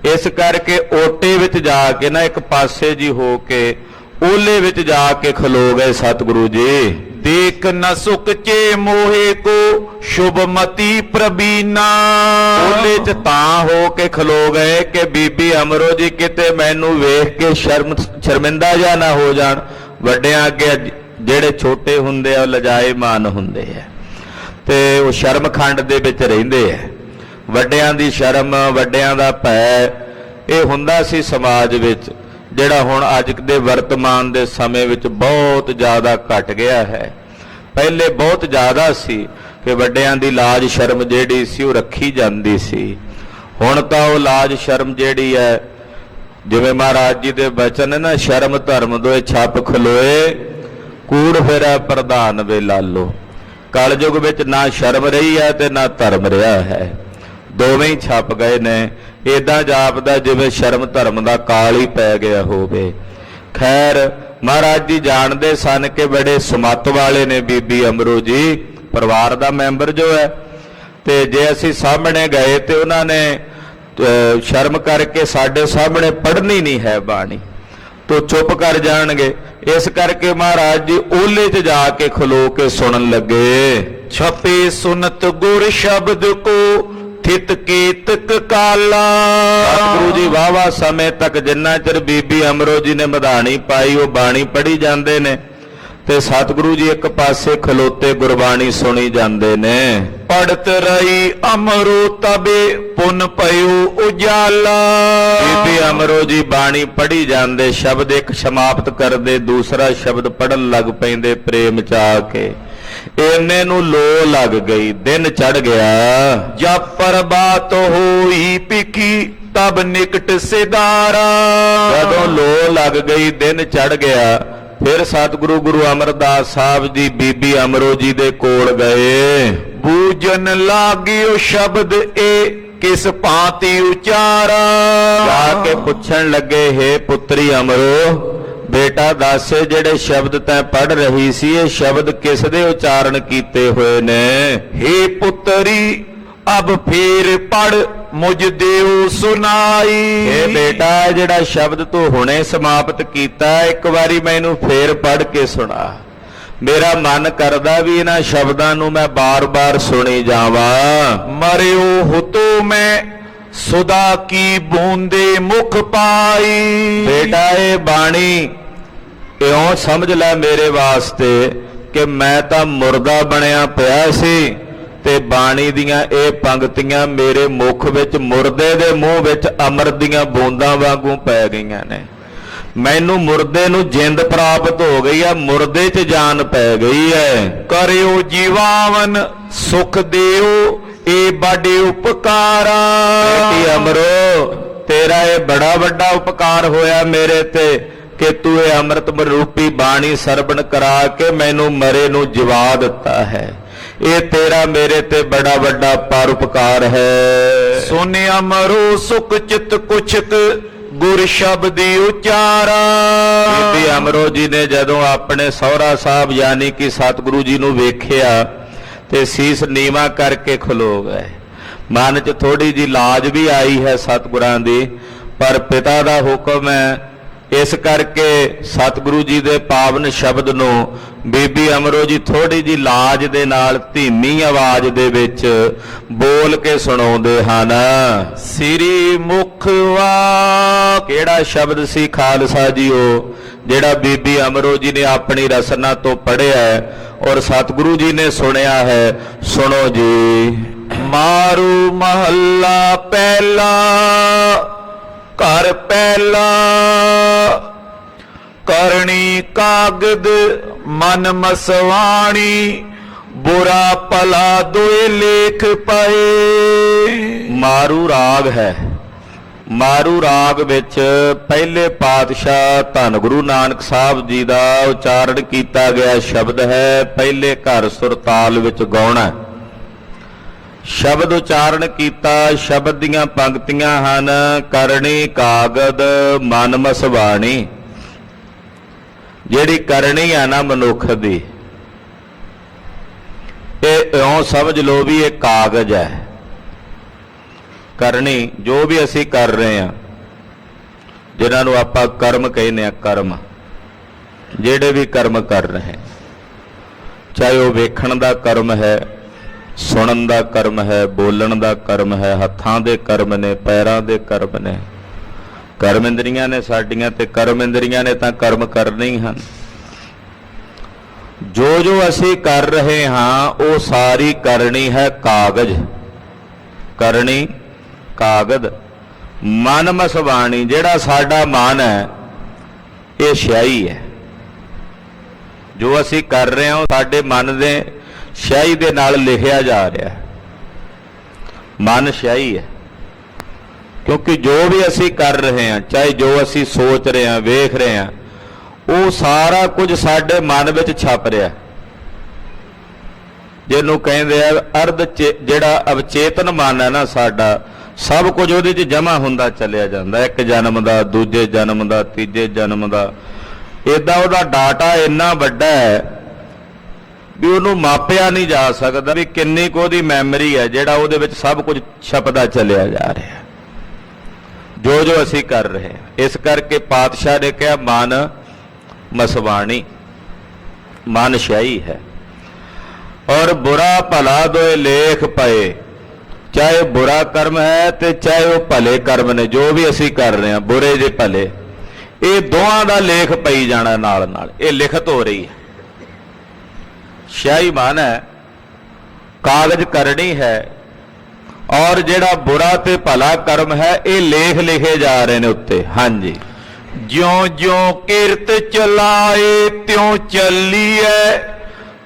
ਇਸ ਕਰਕੇ ਓਟੇ ਵਿੱਚ ਜਾ ਕੇ ਨਾ ਇੱਕ ਪਾਸੇ ਜੀ ਹੋ ਕੇ ਓਲੇ ਵਿੱਚ ਜਾ ਕੇ ਖਲੋ ਗਏ ਸਤਿਗੁਰੂ ਜੀ। ਦੇਖ ਨ ਸੁਖ ਚੇ ਮੋਹੇ ਕੋ ਸ਼ੁਭਮਤੀ ਪ੍ਰਬੀਨਾ। ਓਲੇ 'ਚ ਤਾਂ ਹੋ ਕੇ ਖਲੋ ਗਏ ਕਿ ਬੀਬੀ ਅਮਰੋ ਜੀ ਕਿਤੇ ਮੈਨੂੰ ਵੇਖ ਕੇ ਸ਼ਰਮਿੰਦਾ ਜਾਂ ਨਾ ਹੋ ਜਾਣ। ਵੱਡਿਆਂ ਅੱਗੇ ਜਿਹੜੇ ਛੋਟੇ ਹੁੰਦੇ ਆ ਉਹ ਲਜਾਏ ਮਾਨ ਹੁੰਦੇ ਆ, ਤੇ ਉਹ ਸ਼ਰਮ ਖੰਡ ਦੇ ਵਿੱਚ ਰਹਿੰਦੇ ਆ। ਵੱਡਿਆਂ ਦੀ ਸ਼ਰਮ, ਵੱਡਿਆਂ ਦਾ ਭੈ, ਇਹ ਹੁੰਦਾ ਸੀ ਸਮਾਜ ਵਿੱਚ, ਜਿਹੜਾ ਹੁਣ ਅੱਜ ਦੇ ਵਰਤਮਾਨ ਦੇ ਸਮੇਂ ਵਿੱਚ ਬਹੁਤ ਜ਼ਿਆਦਾ ਘਟ ਗਿਆ ਹੈ। ਪਹਿਲੇ ਬਹੁਤ ਜ਼ਿਆਦਾ ਸੀ ਕਿ ਵੱਡਿਆਂ ਦੀ ਲਾਜ ਸ਼ਰਮ ਜਿਹੜੀ ਸੀ ਉਹ ਰੱਖੀ ਜਾਂਦੀ ਸੀ। ਹੁਣ ਤਾਂ ਉਹ ਲਾਜ ਸ਼ਰਮ ਜਿਹੜੀ ਹੈ, ਜਿਵੇਂ ਮਹਾਰਾਜ ਜੀ ਦੇ ਬਚਨ ਨੇ ਨਾ, ਸ਼ਰਮ ਧਰਮ ਦੋਏ ਛੱਪ ਖਲੋਏ, ਕੂੜ ਫਿਰੈ ਪ੍ਰਧਾਨ ਵੇ ਲਾਲੋ। ਕਲਯੁਗ ਵਿੱਚ ਨਾ ਸ਼ਰਮ ਰਹੀ ਹੈ ਤੇ ਨਾ ਧਰਮ ਰਿਹਾ ਹੈ, ਦੋਵੇਂ ਹੀ ਛੱਪ ਗਏ ਨੇ। ਏਦਾਂ ਜਾਪਦਾ ਜਿਵੇਂ ਸ਼ਰਮ ਧਰਮ ਦਾ ਕਾਲ ਹੀ ਪੈ ਗਿਆ ਹੋਵੇ। ਖੈਰ ਮਹਾਰਾਜ ਜੀ ਜਾਣਦੇ ਸਨ ਕਿ ਬੜੇ ਸਮੱਤ ਵਾਲੇ ਨੇ ਬੀਬੀ ਅਮਰੋ ਜੀ, ਪਰਿਵਾਰ ਦਾ ਮੈਂਬਰ ਜੋ ਹੈ, ਤੇ ਜੇ ਅਸੀਂ ਸਾਹਮਣੇ ਗਏ ਤੇ ਉਹਨਾਂ ਨੇ ਸ਼ਰਮ ਕਰਕੇ ਸਾਡੇ ਸਾਹਮਣੇ ਪੜ੍ਹਨੀ ਨਹੀਂ ਹੈ ਬਾਣੀ, ਤੋ ਚੁੱਪ ਕਰ ਜਾਣਗੇ। ਇਸ ਕਰਕੇ ਮਹਾਰਾਜ ਜੀ ਓਲੇ 'ਚ ਜਾ ਕੇ ਖਲੋ ਕੇ ਸੁਣਨ ਲੱਗੇ। ਛਪੇ ਸੁਨਤ ਗੁਰ ਸ਼ਬਦ ਕੋ ਥਿਤ ਕੇਤਕ ਕਾਲਾ। ਸਤਿਗੁਰੂ ਜੀ ਵਾਹਵਾ ਸਮੇਂ ਤੱਕ ਜਿੰਨਾ ਚਿਰ ਬੀਬੀ ਅਮਰੋ ਜੀ ਨੇ ਮਧਾਣੀ ਪਾਈ ਉਹ ਬਾਣੀ ਪੜ੍ਹੀ ਜਾਂਦੇ ਨੇ, ਤੇ ਸਤਿਗੁਰੂ ਜੀ ਇੱਕ ਪਾਸੇ ਖਲੋਤੇ ਗੁਰਬਾਣੀ ਸੁਣੀ ਜਾਂਦੇ ਨੇ। ਪੜਤ ਰਹੀ ਅਮਰੋ ਤਬੇ ਪੁਨ ਪਇਓ ਉਜਾਲਾ। ਬੀਬੀ ਅਮਰੋ ਜੀ ਬਾਣੀ ਪੜ੍ਹੀ ਜਾਂਦੇ, ਸ਼ਬਦ ਇੱਕ ਸਮਾਪਤ ਕਰਦੇ ਦੂਸਰਾ ਸ਼ਬਦ ਪੜ੍ਹਨ ਲੱਗ ਪੈਂਦੇ ਪ੍ਰੇਮ ਚ ਆ ਕੇ। ਇੰਨੇ ਨੂੰ ਲੋ ਲੱਗ ਗਈ, ਦਿਨ ਚੜ ਗਿਆ। ਜਬ ਪ੍ਰਭਾਤ ਹੋਈ ਪਿਖੀ ਤਬ ਨਿਕਟ ਸਿਦਾਰਾ। ਜਦੋਂ ਲੋ ਲੱਗ ਗਈ, ਦਿਨ ਚੜ ਗਿਆ, ਫਿਰ ਸਤਿਗੁਰੂ ਗੁਰੂ ਅਮਰਦਾਸ ਸਾਹਿਬ ਜੀ ਬੀਬੀ ਅਮਰੋ ਜੀ ਦੇ ਕੋਲ ਗਏ। ਬੂਝਨ ਲਾਗਿਓ ਸ਼ਬਦ ਏ ਕਿਸ ਭਾਂਤੀ ਉਚਾਰਾ। ਜਾ ਕੇ ਪੁੱਛਣ ਲੱਗੇ, ਹੇ ਪੁੱਤਰੀ ਅਮਰੋ, ਬੇਟਾ ਦੱਸ ਜਿਹੜੇ ਸ਼ਬਦ ਤੈਂ ਪੜ੍ਹ ਰਹੀ ਸੀ ਇਹ ਸ਼ਬਦ ਕਿਸ ਦੇ ਉਚਾਰਨ ਕੀਤੇ ਹੋਏ ਨੇ? ਹੇ ਪੁੱਤਰੀ ਅਬ ਫੇਰ ਪੜ ਮੁਝ ਦੇਉ ਸੁਨਾਈ। ਇਹ ਬੇਟਾ ਜਿਹੜਾ ਸ਼ਬਦ ਤੂੰ ਹੁਣੇ ਸਮਾਪਤ ਕੀਤਾ, ਇੱਕ ਵਾਰੀ ਮੈਨੂੰ ਫੇਰ ਪੜ੍ਹ ਕੇ ਸੁਣਾ। ਮੇਰਾ ਮਨ ਕਰਦਾ ਵੀ ਇਹਨਾਂ ਸ਼ਬਦਾਂ ਨੂੰ ਮੈਂ ਬਾਰ-ਬਾਰ ਸੁਣੀ ਜਾਵਾਂ। ਮਰਿਓ ਹੁਤੋ ਮੈਂ ਸੁਦਾ ਕੀ ਬੂੰਦੇ ਮੁਖ ਪਾਈ। ਬੇਟਾ ਇਹ ਬਾਣੀ ਇਉਂ ਸਮਝ ਲੈ ਮੇਰੇ ਵਾਸਤੇ ਕਿ ਮੈਂ ਤਾਂ ਮੁਰਦਾ ਬਣਿਆ ਪਿਆ ਸੀ, ਤੇ ਬਾਣੀ ਦੀਆਂ ਇਹ ਪੰਕਤੀਆਂ ਮੇਰੇ ਮੁਖ ਵਿੱਚ, ਮੁਰਦੇ ਦੇ ਮੂੰਹ ਵਿੱਚ ਅੰਮ੍ਰਿਤ ਦੀਆਂ ਬੂੰਦਾਂ ਵਾਂਗੂ ਪੈ ਗਈਆਂ ਨੇ। ਮੈਨੂੰ ਮੁਰਦੇ ਨੂੰ ਜਿੰਦ ਪ੍ਰਾਪਤ ਹੋ ਗਈ ਆ, ਮੁਰਦੇ 'ਚ ਜਾਨ ਪੈ ਗਈ ਹੈ। ਕਰਿਓ ਜੀਵਾਵਨ ਸੁਖ ਦਿਓ ਇਹ ਬੜੇ ਉਪਕਾਰਾ। ਬੇਟੀ ਅਮਰੋ, ਤੇਰਾ ਇਹ ਬੜਾ ਵੱਡਾ ਉਪਕਾਰ ਹੋਇਆ ਮੇਰੇ ਤੇ ਕਿ ਤੂੰ ਇਹ ਅੰਮ੍ਰਿਤ ਰੂਪੀ ਬਾਣੀ ਸਰਵਣ ਕਰਾ ਕੇ ਮੈਨੂੰ ਮਰੇ ਨੂੰ ਜਿਵਾ ਦਿੱਤਾ ਹੈ। ਇਹ ਤੇਰਾ ਮੇਰੇ ਤੇ ਬੜਾ ਵੱਡਾ ਪਰਉਪਕਾਰ ਹੈ। ਸੁਨ ਅਮਰੋ ਸੁਖ ਚਿਤ ਕੁਛਕ ਗੁਰ ਸ਼ਬਦੀ ਉਚਾਰਾ। ਬੀਬੀ ਅਮਰੋ ਜੀ ਨੇ ਜਦੋਂ ਆਪਣੇ ਸਹੁਰਾ ਸਾਹਿਬ ਯਾਨੀ ਕਿ ਸਤਿਗੁਰੂ ਜੀ ਨੂੰ ਵੇਖਿਆ ਤੇ ਸੀਸ ਨੀਵਾਂ ਕਰਕੇ ਖਲੋ ਗਏ। ਮਨ 'ਚ ਥੋੜੀ ਜੀ ਲਾਜ ਵੀ ਆਈ ਹੈ ਸਤਿਗੁਰਾਂ ਦੀ, ਪਰ ਪਿਤਾ ਦਾ ਹੁਕਮ ਹੈ, ਇਸ ਕਰਕੇ ਸਤਿਗੁਰੂ ਜੀ ਦੇ ਪਾਵਨ ਸ਼ਬਦ ਨੂੰ ਬੀਬੀ ਅਮਰੋ ਜੀ ਥੋੜੀ ਜੀ ਲਾਜ ਦੇ ਨਾਲ ਧੀਮੀ ਆਵਾਜ਼ ਦੇ ਵਿੱਚ ਬੋਲ ਕੇ ਸੁਣਾਉਂਦੇ ਹਨ। ਸ੍ਰੀ ਮੁਖਵਾ। ਕਿਹੜਾ ਸ਼ਬਦ ਸੀ ਖਾਲਸਾ ਜੀਓ ਜਿਹੜਾ ਬੀਬੀ ਅਮਰੋ ਜੀ ਨੇ ਆਪਣੀ ਰਸਨਾ ਤੋਂ ਪੜ੍ਹਿਆ ਔਰ ਸਤਿਗੁਰੂ ਜੀ ਨੇ ਸੁਣਿਆ ਹੈ? ਸੁਣੋ ਜੀ। ਮਾਰੂ ਮਹੱਲਾ ਪਹਿਲਾ। ਘਰ ਪਹਿਲਾ। ਕਰਨੀ ਕਾਗਦ ਮਨ ਮਸਵਾਣੀ, ਬੁਰਾ ਭਲਾ ਦੋਏ ਲੇਖ ਪਏ। ਮਾਰੂ ਰਾਗ ਹੈ। ਮਾਰੂ ਰਾਗ ਵਿੱਚ ਪਹਿਲੇ ਪਾਤਸ਼ਾਹ ਧੰਨ ਗੁਰੂ ਨਾਨਕ ਸਾਹਿਬ ਜੀ ਦਾ ਉਚਾਰਨ ਕੀਤਾ ਗਿਆ ਸ਼ਬਦ ਹੈ। ਪਹਿਲੇ ਘਰ ਸੁਰਤਾਲ ਵਿੱਚ ਗਾਉਣਾ ਸ਼ਬਦ ਉਚਾਰਨ ਕੀਤਾ। ਸ਼ਬਦ ਦੀਆਂ ਪੰਕਤੀਆਂ ਹਨ, ਕਰਨੀ ਕਾਗਦ ਮਨ ਮਸਵਾਣੀ। ਜਿਹੜੀ ਕਰਨੀ ਆ ਨਾ ਮਨੁੱਖ ਦੀ, ਇਹ ਇਉਂ ਸਮਝ ਲਓ ਵੀ ਇਹ ਕਾਗਜ਼ ਹੈ। ਕਰਨੀ ਜੋ ਵੀ ਅਸੀਂ ਕਰ ਰਹੇ ਹਾਂ, ਜਿਨ੍ਹਾਂ ਨੂੰ ਆਪਾਂ ਕਰਮ ਕਹਿੰਦੇ ਆ, ਕਰਮ ਜਿਹੜੇ ਵੀ ਕਰਮ ਕਰ ਰਹੇ, ਚਾਹੇ ਉਹ ਵੇਖਣ ਦਾ ਕਰਮ ਹੈ, ਸੁਣਨ ਦਾ ਕਰਮ ਹੈ, ਬੋਲਣ ਦਾ ਕਰਮ ਹੈ, ਹੱਥਾਂ ਦੇ ਕਰਮ ਨੇ, ਪੈਰਾਂ ਦੇ ਕਰਮ ਨੇ। ਕਰਮ ਇੰਦਰੀਆਂ ਨੇ ਸਾਡੀਆਂ, ਤੇ ਕਰਮ ਇੰਦਰੀਆਂ ਨੇ ਤਾਂ ਕਰਮ ਕਰਨੇ ਹੀ ਹਨ। ਜੋ ਜੋ ਅਸੀਂ ਕਰ ਰਹੇ ਹਾਂ ਉਹ ਸਾਰੀ ਕਰਨੀ ਹੈ ਕਾਗਜ਼। ਕਰਨੀ ਕਾਗਜ਼ ਮਨ ਮਸਵਾਣੀ। ਜਿਹੜਾ ਸਾਡਾ ਮਨ ਹੈ ਇਹ ਸਿਆਹੀ ਹੈ। ਜੋ ਅਸੀਂ ਕਰ ਰਹੇ ਹਾਂ ਉਹ ਸਾਡੇ ਮਨ ਦੇ ਸਿਆਹੀ ਦੇ ਨਾਲ ਲਿਖਿਆ ਜਾ ਰਿਹਾ ਹੈ। ਮਨ ਸਿਆਹੀ ਹੈ, ਕਿਉਂਕਿ ਜੋ ਵੀ ਅਸੀਂ ਕਰ ਰਹੇ ਹਾਂ, ਚਾਹੇ ਜੋ ਅਸੀਂ ਸੋਚ ਰਹੇ ਹਾਂ, ਵੇਖ ਰਹੇ ਹਾਂ, ਉਹ ਸਾਰਾ ਕੁਝ ਸਾਡੇ ਮਨ ਵਿੱਚ ਛਪ ਰਿਹਾ। ਜਿਹਨੂੰ ਕਹਿੰਦੇ ਆ ਅਰਧ ਜਿਹੜਾ ਅਵਚੇਤਨ ਮਨ ਹੈ ਨਾ ਸਾਡਾ, ਸਭ ਕੁਝ ਉਹਦੇ 'ਚ ਜਮ੍ਹਾਂ ਹੁੰਦਾ ਚੱਲਿਆ ਜਾਂਦਾ। ਇੱਕ ਜਨਮ ਦਾ, ਦੂਜੇ ਜਨਮ ਦਾ, ਤੀਜੇ ਜਨਮ ਦਾ, ਏਦਾਂ ਉਹਦਾ ਡਾਟਾ ਇੰਨਾ ਵੱਡਾ ਹੈ ਵੀ ਉਹਨੂੰ ਮਾਪਿਆ ਨਹੀਂ ਜਾ ਸਕਦਾ ਵੀ ਕਿੰਨੀ ਕੁ ਉਹਦੀ ਮੈਮਰੀ ਹੈ, ਜਿਹੜਾ ਉਹਦੇ ਵਿੱਚ ਸਭ ਕੁਝ ਛਪਦਾ ਚੱਲਿਆ ਜਾ ਰਿਹਾ ਜੋ ਜੋ ਅਸੀਂ ਕਰ ਰਹੇ ਹਾਂ। ਇਸ ਕਰਕੇ ਪਾਤਸ਼ਾਹ ਨੇ ਕਿਹਾ ਮਨ ਮਸਵਾਣੀ, ਮਨ ਸਿਆਹੀ ਹੈ। ਔਰ ਬੁਰਾ ਭਲਾ ਦੋਏ ਲੇਖ ਪਏ। ਚਾਹੇ ਬੁਰਾ ਕਰਮ ਹੈ ਤੇ ਚਾਹੇ ਉਹ ਭਲੇ ਕਰਮ ਨੇ, ਜੋ ਵੀ ਅਸੀਂ ਕਰ ਰਹੇ ਹਾਂ, ਬੁਰੇ ਜੇ ਭਲੇ, ਇਹ ਦੋਹਾਂ ਦਾ ਲੇਖ ਪਈ ਜਾਣਾ ਨਾਲ ਨਾਲ। ਇਹ ਲਿਖਤ ਹੋ ਰਹੀ ਹੈ। ਸਿਆਹੀ ਮਨ ਹੈ, ਕਾਗਜ਼ ਕਰਨੀ ਹੈ, ਔਰ ਜਿਹੜਾ ਬੁਰਾ ਤੇ ਭਲਾ ਕਰਮ ਹੈ ਇਹ ਲੇਖ ਲਿਖੇ ਜਾ ਰਹੇ ਨੇ ਉੱਤੇ। ਹਾਂਜੀ। ਜਿਉਂ ਜਿਉਂ ਕਿਰਤ ਚਲਾਏ ਤਿਉਂ ਚੱਲੀਐ,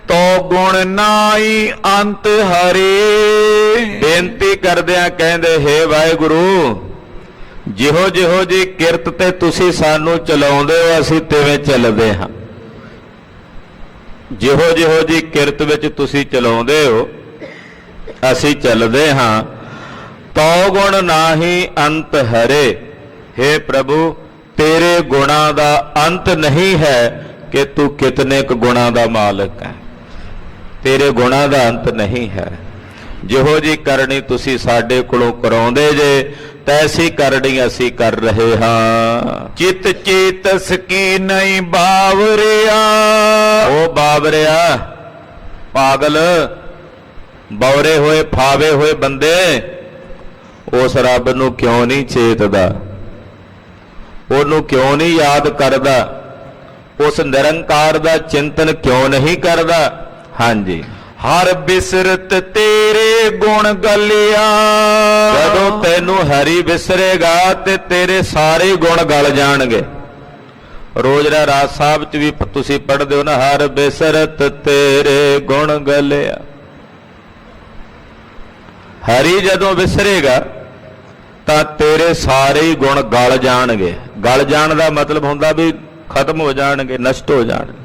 ਤੋ ਗੁਣ ਨਾਈ ਅੰਤ ਹਰੇ। ਬੇਨਤੀ ਕਰਦਿਆਂ ਕਹਿੰਦੇ, ਹੇ ਵਾਹਿਗੁਰੂ, ਜਿਹੋ ਜਿਹੋ ਜੀ ਕਿਰਤ ਤੇ ਤੁਸੀਂ ਸਾਨੂੰ ਚਲਾਉਂਦੇ ਹੋ ਅਸੀਂ ਤਿਵੇਂ ਚੱਲਦੇ ਹਾਂ। ਜਿਹੋ ਜਿਹੋ ਜੀ ਕਿਰਤ ਵਿੱਚ ਤੁਸੀਂ ਚਲਾਉਂਦੇ ਹੋ ਅਸੀਂ ਚੱਲਦੇ ਹਾਂ। ਤੋ ਗੁਣ ਨਾਹੀ ਅੰਤ ਹਰੇ। हे ਪ੍ਰਭੂ, ਤੇਰੇ ਗੁਣਾਂ ਦਾ ਅੰਤ ਨਹੀਂ ਹੈ ਕਿ ਤੂੰ ਕਿਤਨੇ ਕੁ ਗੁਣਾਂ ਦਾ ਮਾਲਕ ਹੈ। ਤੇਰੇ ਗੁਣਾਂ ਦਾ ਅੰਤ ਨਹੀਂ ਹੈ। ਜਿਹੋ ਜੀ ਕਰਨੀ ਤੁਸੀਂ ਸਾਡੇ ਕੋਲੋਂ ਕਰਾਉਂਦੇ ਜੇ, ਤੈਸੀ ਕਰਨੀ ਅਸੀਂ ਕਰ ਰਹੇ ਹਾਂ। ਚਿਤ ਚੇਤਸ ਕੀ ਨਹੀਂ ਬਾਵਰਿਆ। ਉਹ ਬਾਵਰਿਆ, ਪਾਗਲ, ਬੌਰੇ ਹੋਏ ਫਾਵੇ ਹੋਏ ਬੰਦੇ, ਉਸ ਰੱਬ ਨੂੰ ਕਿਉਂ ਨਹੀਂ ਚੇਤਦਾ? ਉਹਨੂੰ ਕਿਉਂ ਨਹੀਂ ਯਾਦ ਕਰਦਾ? ਉਸ ਨਿਰੰਕਾਰ ਦਾ ਚਿੰਤਨ ਕਿਉਂ ਨਹੀਂ ਕਰਦਾ? ਹਾਂਜੀ। ਹਰ ਬਿਸਰਤ ਤੇਰੇ ਗੁਣ ਗਲਿਆ। ਜਦੋਂ ਤੈਨੂੰ ਹਰੀ ਵਿਸਰੇਗਾ ਤੇ ਤੇਰੇ ਸਾਰੇ ਗੁਣ ਗਲ ਜਾਣਗੇ। ਰੋਜ਼ਰਾ ਰਾਜ ਸਾਹਿਬ ਚ ਵੀ ਤੁਸੀਂ ਪੜ੍ਹਦੇ ਹੋ ਨਾ, ਹਰ ਬਿਸਰਤ ਤੇਰੇ ਗੁਣ ਗਲਿਆ। ਹਰੀ ਜਦੋਂ ਵਿਸਰੇਗਾ ਤਾਂ ਤੇਰੇ ਸਾਰੇ ਹੀ ਗੁਣ ਗਲ ਜਾਣਗੇ। ਗਲ ਜਾਣ ਦਾ ਮਤਲਬ ਹੁੰਦਾ ਵੀ ਖਤਮ ਹੋ ਜਾਣਗੇ, ਨਸ਼ਟ ਹੋ ਜਾਣਗੇ।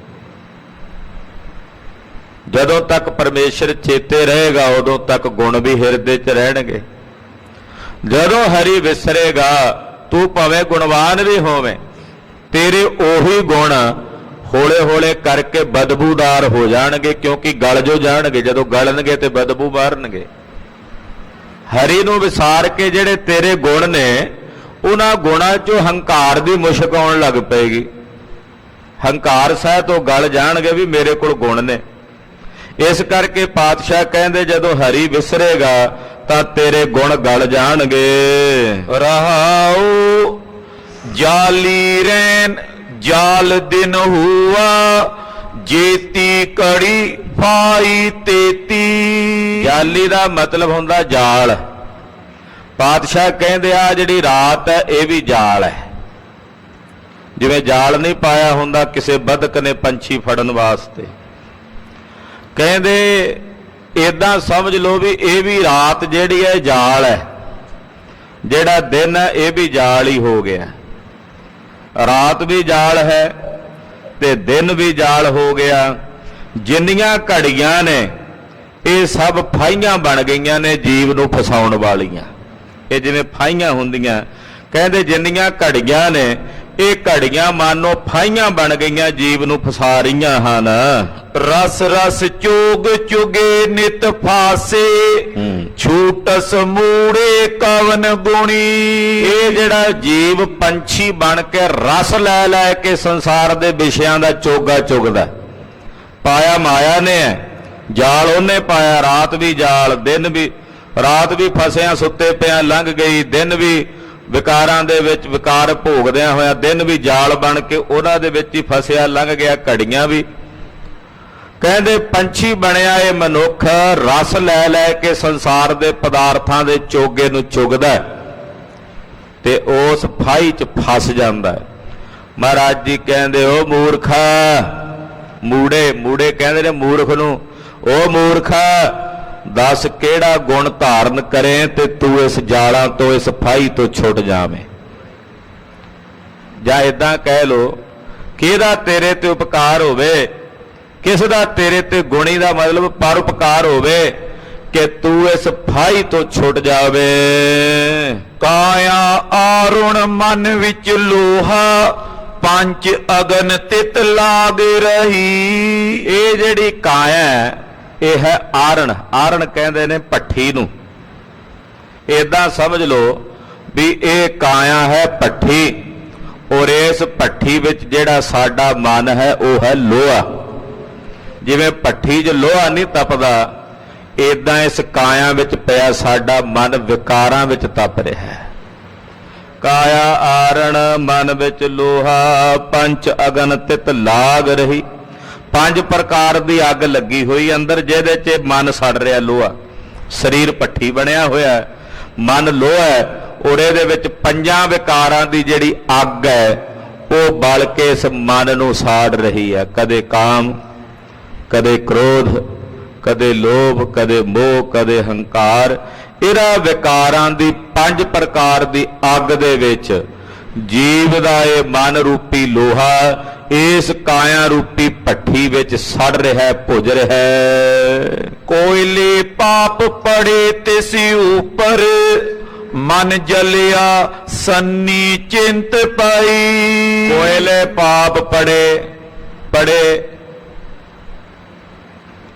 ਜਦੋਂ ਤੱਕ ਪਰਮੇਸ਼ਰ ਚੇਤੇ ਰਹੇਗਾ ਉਦੋਂ ਤੱਕ ਗੁਣ ਵੀ ਹਿਰਦੇ 'ਚ ਰਹਿਣਗੇ। ਜਦੋਂ ਹਰੀ ਵਿਸਰੇਗਾ ਤੂੰ ਭਾਵੇਂ ਗੁਣਵਾਨ ਵੀ ਹੋਵੇਂ, ਤੇਰੇ ਉਹੀ ਗੁਣ ਹੌਲੇ ਹੌਲੇ ਕਰਕੇ ਬਦਬੂਦਾਰ ਹੋ ਜਾਣਗੇ, ਕਿਉਂਕਿ ਗਲ ਜੋ ਜਾਣਗੇ, ਜਦੋਂ ਗਲਣਗੇ ਤੇ ਬਦਬੂ ਮਾਰਨਗੇ। ਹਰੀ ਨੂੰ ਵਿਸਾਰ ਕੇ ਜਿਹੜੇ ਤੇਰੇ ਗੁਣ ਨੇ, ਉਹਨਾਂ ਗੁਣਾਂ 'ਚੋਂ ਹੰਕਾਰ ਦੀ ਮੁਸ਼ਕ ਆਉਣ ਲੱਗ ਪਏਗੀ। ਹੰਕਾਰ ਸਹਿ ਤੋਂ ਗਲ ਜਾਣਗੇ ਵੀ ਮੇਰੇ ਕੋਲ ਗੁਣ ਨੇ। ਇਸ ਕਰਕੇ ਪਾਤਸ਼ਾਹ ਕਹਿੰਦੇ ਜਦੋਂ ਹਰੀ ਵਿਸਰੇਗਾ ਤਾਂ ਤੇਰੇ ਗੁਣ ਗਲ ਜਾਣਗੇ। ਰਹਾਉ ਜਾਲੀ ਰੈਨ ਜਾਲ ਦਿਨ ਹੁਆ, ਜੇਤੀ ਕੜੀ ਫਾਈ ਤੇਤੀ। ਜਾਲੀ ਦਾ ਮਤਲਬ ਹੁੰਦਾ ਜਾਲ। ਪਾਤਸ਼ਾਹ ਕਹਿੰਦੇ ਆ ਜਿਹੜੀ ਰਾਤ ਹੈ ਇਹ ਵੀ ਜਾਲ ਹੈ। ਜਿਵੇਂ ਜਾਲ ਨਹੀਂ ਪਾਇਆ ਹੁੰਦਾ ਕਿਸੇ ਬਦਕ ਨੇ ਪੰਛੀ ਫੜਨ ਵਾਸਤੇ, ਕਹਿੰਦੇ ਏਦਾਂ ਸਮਝ ਲਓ ਵੀ ਇਹ ਵੀ ਰਾਤ ਜਿਹੜੀ ਹੈ ਜਾਲ ਹੈ, ਜਿਹੜਾ ਦਿਨ ਹੈ ਇਹ ਵੀ ਜਾਲ ਹੀ ਹੋ ਗਿਆ। ਰਾਤ ਵੀ ਜਾਲ ਹੈ ਤੇ ਦਿਨ ਵੀ ਜਾਲ ਹੋ ਗਿਆ। ਜਿੰਨੀਆਂ ਘੜੀਆਂ ਨੇ ਇਹ ਸਭ ਫਾਹੀਆਂ ਬਣ ਗਈਆਂ ਨੇ ਜੀਵ ਨੂੰ ਫਸਾਉਣ ਵਾਲੀਆਂ। ਇਹ ਜਿਵੇਂ ਫਾਹੀਆਂ ਹੁੰਦੀਆਂ, ਕਹਿੰਦੇ ਜਿੰਨੀਆਂ ਘੜੀਆਂ ਨੇ ਇਹ ਘੜੀਆਂ ਮਾਨੋ ਫਾਹੀਆਂ ਬਣ ਗਈਆਂ, ਜੀਵ ਨੂੰ ਫਸਾ ਰਹੀਆਂ ਹਨ। ਰਸ ਰਸ ਚੋਗ ਚੁਗੇ ਨਿਤ ਫਾਸੇ, ਛੂਟਸ ਮੂੜੇ ਕਵਨ ਗੁਣੀ। ਇਹ ਜਿਹੜਾ ਜੀਵ ਪੰਛੀ ਬਣ ਕੇ ਰਸ ਲੈ ਲੈ ਕੇ ਸੰਸਾਰ ਦੇ ਵਿਸ਼ਿਆਂ ਦਾ ਚੋਗਾ ਚੁਗਦਾ, ਪਾਇਆ ਮਾਇਆ ਨੇ ਹੈ, ਜਾਲ ਉਹਨੇ ਪਾਇਆ। ਰਾਤ ਵੀ ਜਾਲ, ਦਿਨ ਵੀ, ਰਾਤ ਵੀ ਫਸਿਆ ਸੁੱਤੇ ਪਿਆ ਲੰਘ ਗਈ, ਦਿਨ ਵੀ ਵਿਕਾਰਾਂ ਦੇ ਵਿੱਚ ਵਿਕਾਰ ਭੋਗਦਿਆਂ ਹੋਇਆ ਦਿਨ ਵੀ ਜਾਲ ਬਣ ਕੇ ਉਹਨਾਂ ਦੇ ਵਿੱਚ ਹੀ ਫਸਿਆ ਲੰਘ ਗਿਆ। ਘੜੀਆਂ ਵੀ, ਕਹਿੰਦੇ ਪੰਛੀ ਬਣਿਆ ਇਹ ਮਨੁੱਖ ਰਸ ਲੈ ਲੈ ਕੇ ਸੰਸਾਰ ਦੇ ਪਦਾਰਥਾਂ ਦੇ ਚੋਗੇ ਨੂੰ ਚੁਗਦਾ ਤੇ ਉਸ ਫਾਹੀ 'ਚ ਫਸ ਜਾਂਦਾ ਹੈ। ਮਹਾਰਾਜ ਜੀ ਕਹਿੰਦੇ ਉਹ ਮੂਰਖਾ, ਮੂੜੇ, ਮੂੜੇ ਕਹਿੰਦੇ ਨੇ ਮੂਰਖ ਨੂੰ, ਉਹ ਮੂਰਖਾ ਦੱਸ ਕਿਹੜਾ ਗੁਣ ਧਾਰਨ ਕਰੇ ਤੇ ਤੂੰ ਇਸ ਜਾਲਾਂ ਤੋਂ, ਇਸ ਫਾਹੀ ਤੋਂ ਛੁੱਟ ਜਾਵੇਂ। ਜਾਂ ਇਦਾਂ ਕਹਿ ਲੋ ਕਿਹਦਾ ਤੇਰੇ ਤੇ ਉਪਕਾਰ ਹੋਵੇ, ਕਿਸ ਦਾ ਤੇਰੇ ਤੇ ਗੁਣੀ ਦਾ ਮਤਲਬ ਪਰਉਪਕਾਰ ਹੋਵੇ ਕਿ ਤੂੰ ਇਸ ਫਾਹੀ ਤੋਂ ਛੁੱਟ ਜਾਵੇ। ਕਾਇਆ ਆਰੁਣ ਮਨ ਵਿੱਚ ਲੋਹਾ, ਪੰਜ ਅਗਨ ਤਿਤ ਲਾਗ ਰਹੀ। ਇਹ ਜਿਹੜੀ ਕਾਇਆ ਇਹ ਹੈ ਆਰਣ। ਆਰਣ ਕਹਿੰਦੇ ਨੇ ਭੱਠੀ ਨੂੰ। ਏਦਾਂ ਸਮਝ ਲਓ ਵੀ ਇਹ ਕਾਇਆ ਹੈ ਭੱਠੀ, ਔਰ ਇਸ ਭੱਠੀ ਵਿੱਚ ਜਿਹੜਾ ਸਾਡਾ ਮਨ ਹੈ ਉਹ ਹੈ ਲੋਹਾ। ਜਿਵੇਂ ਭੱਠੀ 'ਚ ਲੋਹਾ ਨਹੀਂ ਤਪਦਾ, ਏਦਾਂ ਇਸ ਕਾਇਆ ਵਿੱਚ ਪਿਆ ਸਾਡਾ ਮਨ ਵਿਕਾਰਾਂ ਵਿੱਚ ਤਪ ਰਿਹਾ ਹੈ। ਕਾਇਆ ਆਰਣ ਮਨ ਵਿੱਚ ਲੋਹਾ, ਪੰਜ ਅਗਨ ਤਿਤ ਲਾਗ ਰਹੀ। ਪੰਜ ਪ੍ਰਕਾਰ ਦੀ ਅੱਗ ਲੱਗੀ ਹੋਈ ਅੰਦਰ, ਜਿਹਦੇ 'ਚ ਮਨ ਸੜ ਰਿਹਾ ਲੋਹਾ। ਸਰੀਰ ਭੱਠੀ ਬਣਿਆ ਹੋਇਆ, ਮਨ ਲੋਹਾ ਹੈ, ਔਰ ਇਹਦੇ ਵਿੱਚ ਪੰਜਾਂ ਵਿਕਾਰਾਂ ਦੀ ਜਿਹੜੀ ਅੱਗ ਹੈ ਉਹ ਬਲ ਕੇ ਇਸ ਮਨ ਨੂੰ ਸਾੜ ਰਹੀ ਹੈ। ਕਦੇ ਕਾਮ, ਕਦੇ ਕ੍ਰੋਧ, ਕਦੇ ਲੋਭ, ਕਦੇ ਮੋਹ, ਕਦੇ ਹੰਕਾਰ। ਇਹਨਾਂ ਵਿਕਾਰਾਂ ਦੀ ਪੰਜ ਪ੍ਰਕਾਰ ਦੀ ਅੱਗ ਦੇ ਵਿੱਚ ਜੀਵ ਦਾ ਇਹ ਮਨ ਰੂਪੀ ਲੋਹਾ ਇਸ ਕਾਇਆ ਰੂਪੀ ਭੱਠੀ ਵਿੱਚ ਸੜ ਰਿਹਾ, ਭੁੱਜ ਰਿਹਾ। ਕੋਇਲੇ ਪਾਪ ਪੜੇ ਤਿਸ ਉਪਰ, ਮਨ ਜਲਿਆ ਸੰਨੀ ਚਿੰਤ ਪਾਈ। ਕੋਇਲੇ ਪਾਪ ਪੜੇ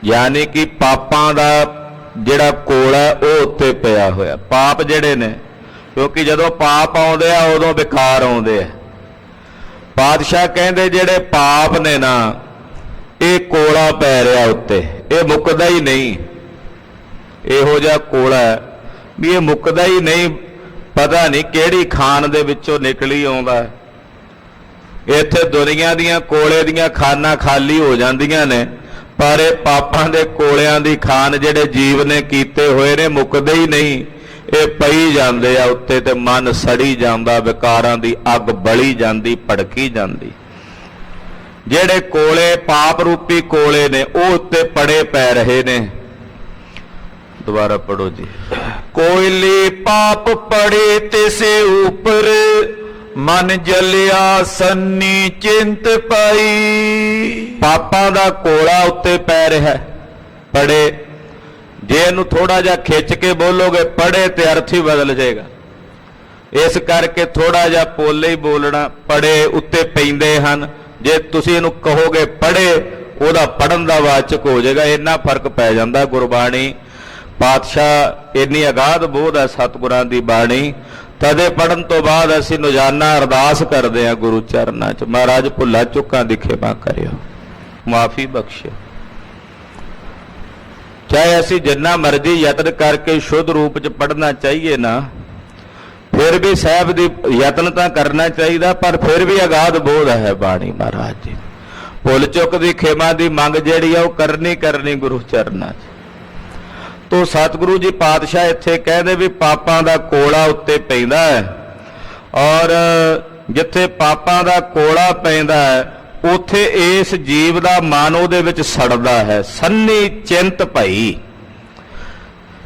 ਯਾਨੀ ਕਿ ਪਾਪਾਂ ਦਾ ਜਿਹੜਾ ਕੋਲਾ ਉਹ ਉੱਤੇ ਪਿਆ ਹੋਇਆ। ਪਾਪ ਜਿਹੜੇ ਨੇ, ਕਿਉਂਕਿ ਜਦੋਂ ਪਾਪ ਆਉਂਦੇ ਆ ਉਦੋਂ ਵਿਕਾਰ ਆਉਂਦੇ ਆ। ਪਾਤਸ਼ਾਹ ਕਹਿੰਦੇ ਜਿਹੜੇ ਪਾਪ ਨੇ ਨਾ ਇਹ ਕੋਲਾ ਪੈ ਰਿਹਾ ਉੱਤੇ, ਇਹ ਮੁੱਕਦਾ ਹੀ ਨਹੀਂ। ਇਹੋ ਜਿਹਾ ਕੋਲਾ ਵੀ ਇਹ ਮੁੱਕਦਾ ਹੀ ਨਹੀਂ, ਪਤਾ ਨਹੀਂ ਕਿਹੜੀ ਖਾਨ ਦੇ ਵਿੱਚੋਂ ਨਿਕਲੀ ਆਉਂਦਾ। ਇੱਥੇ ਦੁਨੀਆ ਦੀਆਂ ਕੋਲੇ ਦੀਆਂ ਖਾਨਾਂ ਖਾਲੀ ਹੋ ਜਾਂਦੀਆਂ ਨੇ, ਪਰ ਇਹ ਪਾਪਾਂ ਦੇ ਕੋਲਿਆਂ ਦੀ ਖਾਨ ਜਿਹੜੇ ਜੀਵ ਨੇ ਕੀਤੇ ਹੋਏ ਨੇ ਮੁੱਕਦੇ ਹੀ ਨਹੀਂ। ਇਹ ਪਈ ਜਾਂਦੇ ਆ ਉੱਤੇ ਤੇ ਮਨ ਸੜੀ ਜਾਂਦਾ, ਵਿਕਾਰਾਂ ਦੀ ਅੱਗ ਬਲੀ ਜਾਂਦੀ, ਭੜਕੀ ਜਾਂਦੀ। ਜਿਹੜੇ ਕੋਲੇ ਪਾਪ ਰੂਪੀ ਕੋਲੇ ਨੇ ਉਹ ਉੱਤੇ ਪੜੇ ਪੈ ਰਹੇ ਨੇ। ਦੁਬਾਰਾ ਪੜੋ ਜੀ। ਕੋਇਲੇ ਪਾਪ ਪੜੇ ਤਿਸੇ ਉਪਰ, ਮਨ ਜਲਿਆ ਸੰਨੀ ਚਿੰਤ ਪਾਈ। ਪਾਪਾਂ ਦਾ ਕੋਲਾ ਉੱਤੇ ਪੈ ਰਿਹਾ, ਪੜੇ। ਜੇ ਇਹਨੂੰ ਥੋੜਾ ਜਿਹਾ ਖਿੱਚ ਕੇ ਬੋਲੋਗੇ ਪੜੇ ਤੇ ਅਰਥ ਹੀ ਬਦਲ ਜਾਏਗਾ। ਇਸ ਕਰਕੇ ਥੋੜਾ ਜਿਹਾ ਪੋਲੇ ਹੀ ਬੋਲਣਾ, ਪੜੇ ਉੱਤੇ ਪੈਂਦੇ ਹਨ। ਜੇ ਤੁਸੀਂ ਇਹਨੂੰ ਕਹੋਗੇ ਪੜੇ, ਉਹਦਾ ਪੜਨ ਦਾ ਵਾਚਕ ਹੋ ਜਾਏਗਾ। ਇੰਨਾ ਫਰਕ ਪੈ ਜਾਂਦਾ। ਗੁਰਬਾਣੀ ਪਾਤਸ਼ਾਹ ਇੰਨੀ ਅਗਾਧ ਬੋਧ ਹੈ ਸਤਿਗੁਰਾਂ ਦੀ ਬਾਣੀ। ਤਦੇ ਪੜਨ ਤੋਂ ਬਾਅਦ ਅਸੀਂ ਰੋਜ਼ਾਨਾ ਅਰਦਾਸ ਕਰਦੇ ਹਾਂ ਗੁਰੂ ਚਰਨਾਂ 'ਚ, ਮਹਾਰਾਜ ਭੁੱਲਾਂ ਚੁੱਕਾਂ ਦੀ ਖਿਮਾ ਕਰਿਓ, ਮਾਫੀ ਬਖਸ਼ਿਓ। ਚਾਹੇ ਅਸੀਂ ਜਿੰਨਾ ਮਰਜ਼ੀ ਯਤਨ ਕਰਕੇ ਸ਼ੁੱਧ ਰੂਪ 'ਚ ਪੜ੍ਹਨਾ ਚਾਹੀਏ ਨਾ, ਫਿਰ ਵੀ ਸਾਹਿਬ ਦੀ ਯਤਨ ਤਾਂ ਕਰਨਾ ਚਾਹੀਦਾ, ਪਰ ਫਿਰ ਵੀ ਅਗਾਧ ਬੋਧ ਹੈ ਬਾਣੀ ਮਹਾਰਾਜ ਜੀ। ਭੁੱਲ ਚੁੱਕ ਦੀ ਖਿਮਾ ਦੀ ਮੰਗ ਜਿਹੜੀ ਆ ਉਹ ਕਰਨੀ ਗੁਰੂ ਚਰਨਾਂ 'ਚ। ਤੋ ਸਤਿਗੁਰੂ ਜੀ ਪਾਤਸ਼ਾਹ ਇੱਥੇ ਕਹਿੰਦੇ ਵੀ ਪਾਪਾਂ ਦਾ ਕੋਲਾ ਉੱਤੇ ਪੈਂਦਾ ਹੈ, ਔਰ ਜਿੱਥੇ ਪਾਪਾਂ ਦਾ ਕੋਲਾ ਪੈਂਦਾ ਹੈ ਉੱਥੇ ਇਸ ਜੀਵ ਦਾ ਮਨ ਉਹਦੇ ਵਿੱਚ ਸੜਦਾ ਹੈ। ਸੰਨੀ ਚਿੰਤ ਭਈ,